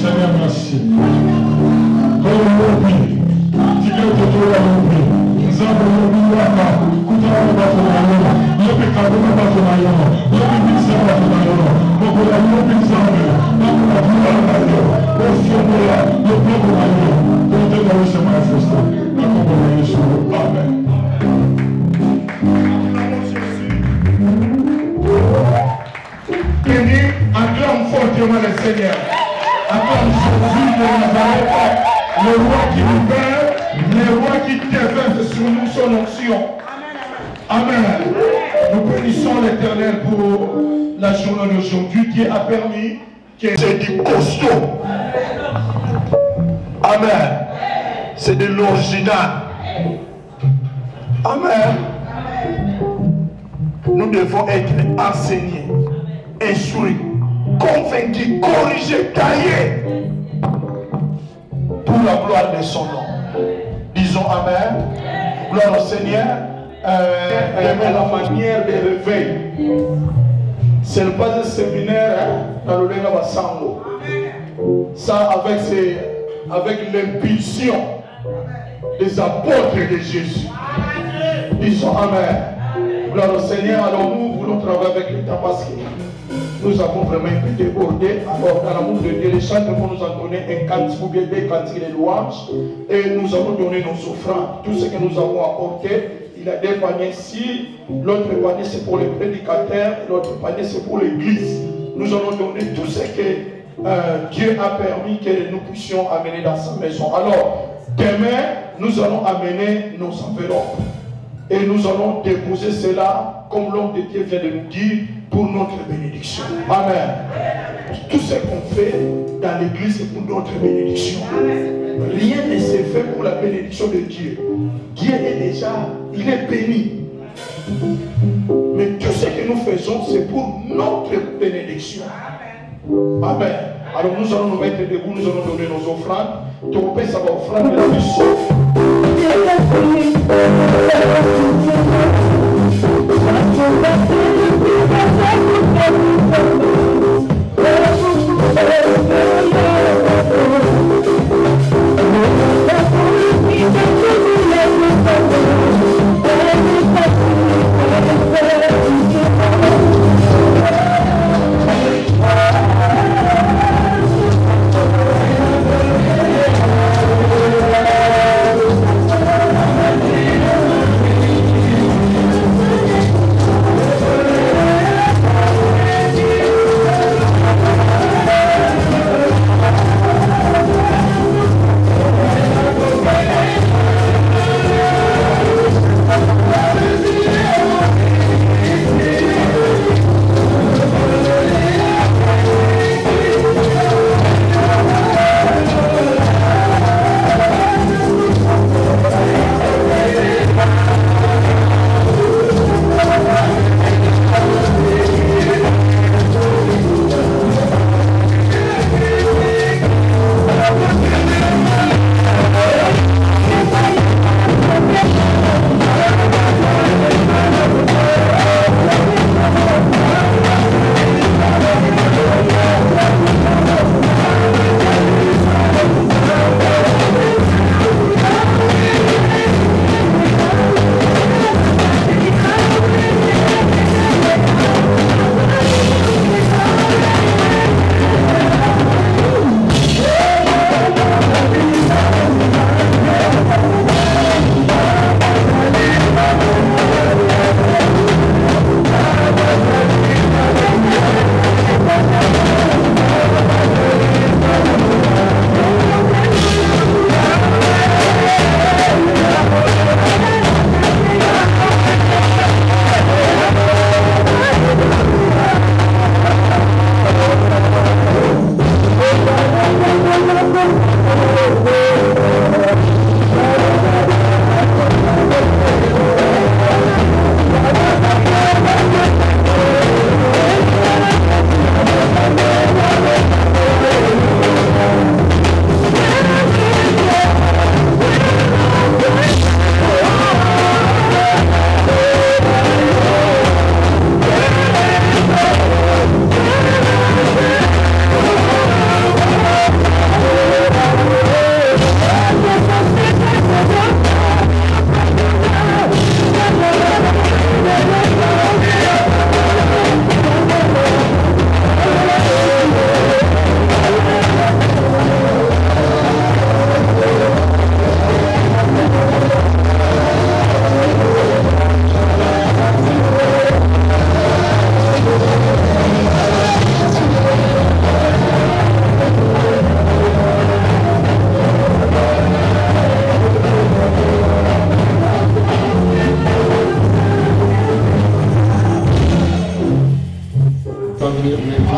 Seigneur, merci. Amen. Béni, acclame fortement le Seigneur. Acclame Jésus de Nazareth, le roi qui libère, le roi qui déverse sur nous son onction. Amen. Nous bénissons l'Éternel pour la journée d'aujourd'hui qui a permis que c'est du costaud. Amen. C'est de l'original. Amen. Nous devons être enseignés, instruits, convaincus, corrigés, taillés pour la gloire de son nom. Disons Amen. Gloire au Seigneur. La manière de réveil. Ce n'est pas un séminaire dans le Lega Bassango. Ça, avec l'impulsion des apôtres de Jésus. Disons Amen. Gloire au Seigneur. Alors nous voulons travailler avec l'État parce que nous avons vraiment été débordés. Alors dans l'amour de Dieu, les chants vont nous en donner un cantique ou bien des cantiques de louanges. Et nous allons donner nos offrandes. Tout ce que nous avons apporté. Il a des paniers ici. L'autre panier c'est pour les prédicateurs. L'autre panier c'est pour l'église. Nous allons donner tout ce que Dieu a permis que nous puissions amener dans sa maison. Alors demain nous allons amener nos enveloppes. Et nous allons déposer cela, comme l'homme de Dieu vient de nous dire, pour notre bénédiction. Amen. Tout ce qu'on fait dans l'église, c'est pour notre bénédiction. Rien ne s'est fait pour la bénédiction de Dieu. Dieu est déjà, il est béni. Mais tout ce que nous faisons, c'est pour notre bénédiction. Amen. Alors nous allons nous mettre debout, nous allons donner nos offrandes. Ton père, ça va offrir de la mission.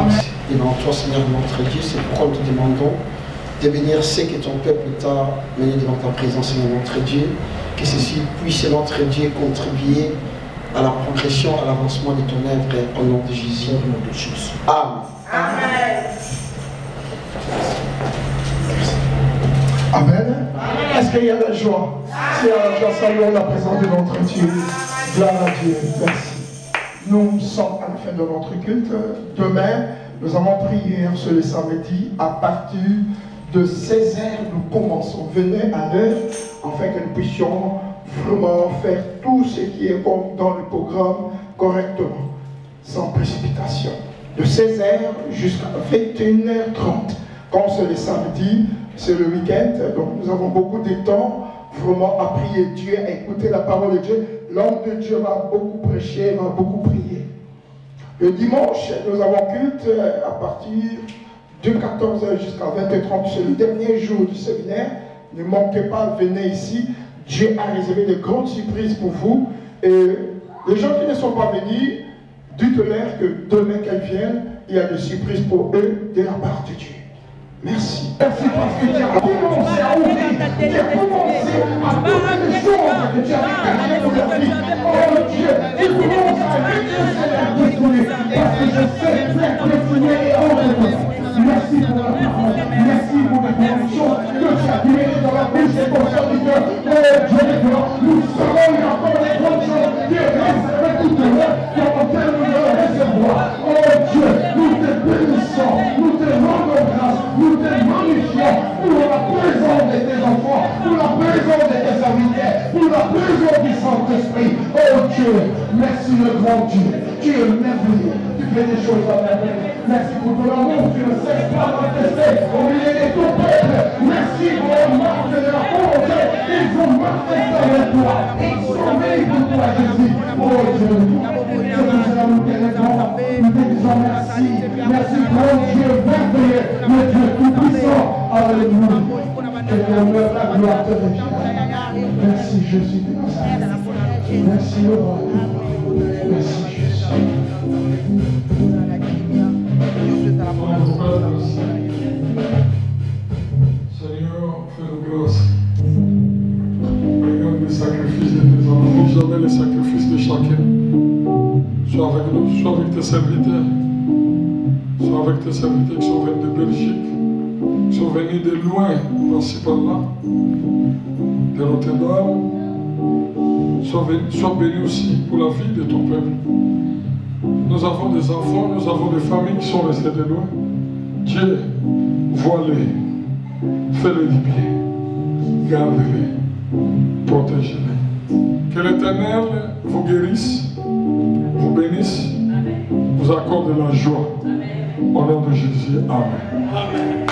vite devant toi, Seigneur notre Dieu. C'est pourquoi nous te demandons de bénir ce que ton peuple t'a mené devant ta présence, Seigneur notre Dieu. Que ceci puisse, notre Dieu, contribuer à la progression, à l'avancement de ton œuvre au nom de Jésus. Au nom de Jésus. Amen. Amen. Amen. Est-ce qu'il y a la joie? S'il y a la joie, saluons la présence de notre Dieu. Gloire à Dieu. Merci. Nous sommes à la fin de notre culte. Demain, nous avons prière sur le samedi à partir de 16h. Nous commençons. Venez à l'heure afin que nous puissions vraiment faire tout ce qui est dans le programme correctement, sans précipitation. De 16h jusqu'à 21h30. Comme c'est le samedi, c'est le week-end, donc nous avons beaucoup de temps vraiment à prier Dieu, à écouter la parole de Dieu. L'homme de Dieu va beaucoup prêcher, va beaucoup prier. Le dimanche, nous avons culte à partir de 14h jusqu'à 20h30. C'est le dernier jour du séminaire. Ne manquez pas, venez ici. Dieu a réservé de grandes surprises pour vous. Et les gens qui ne sont pas venus, dites-leur que demain qu'elles viennent, il y a des surprises pour eux de la part de Dieu. Merci. Merci parce que tu as commencé à ouvrir. Tu as commencé à donner les choses que tu avais cachées pour la vie. Oh Dieu, tu commences à réussir la destinée. Parce que je sais que la destinée est hors de toi. Merci pour la parole. Merci pour les convictions que tu as données dans la bouche de ton serviteur. Oh Dieu, nous serons encore les bonnes choses. Dieu reste avec tout de l'heure pour entendre le recevoir. Oh Dieu, nous te bénissons. Nous te rendons grâce. Nous te magnifions pour la présence de tes enfants, pour la présence de tes serviteurs, pour la présence du Saint-Esprit. Oh Dieu, merci le grand Dieu. Tu es merveilleux. Tu fais des choses à merveille. Merci pour ton amour. Tu ne cesses pas de manifester au milieu de ton peuple. Merci pour la marque de la volonté. Ils vont manifester avec toi. Ils sont venus pour toi, Jésus. Oh Dieu. C'est pour cela nous t'élèvons. Nous te disons merci. Merci grand Dieu merveilleux. Le Dieu tout-puissant. Alléluia. Que l'honneur, la gloire te revienne. Merci Jésus de Nazareth. Merci le roi. Merci Jésus. Seigneur, fais-nous grâce. Regarde les sacrifices de tes enfants. Jamais les sacrifices de chacun. Sois avec nous, sois avec tes serviteurs. Sois avec tes serviteurs qui sont venus de Belgique, qui sont venus de loin, par-ci par-là, de Rotterdam. Sois béni aussi pour la vie de ton peuple. Nous avons des enfants, nous avons des familles qui sont restées de loin. Dieu, vois-les, fais-les du bien, garde-les, protège-les. Que l'Éternel vous guérisse, vous bénisse, vous accorde de la joie. Au nom de Jésus, Amen. Amen.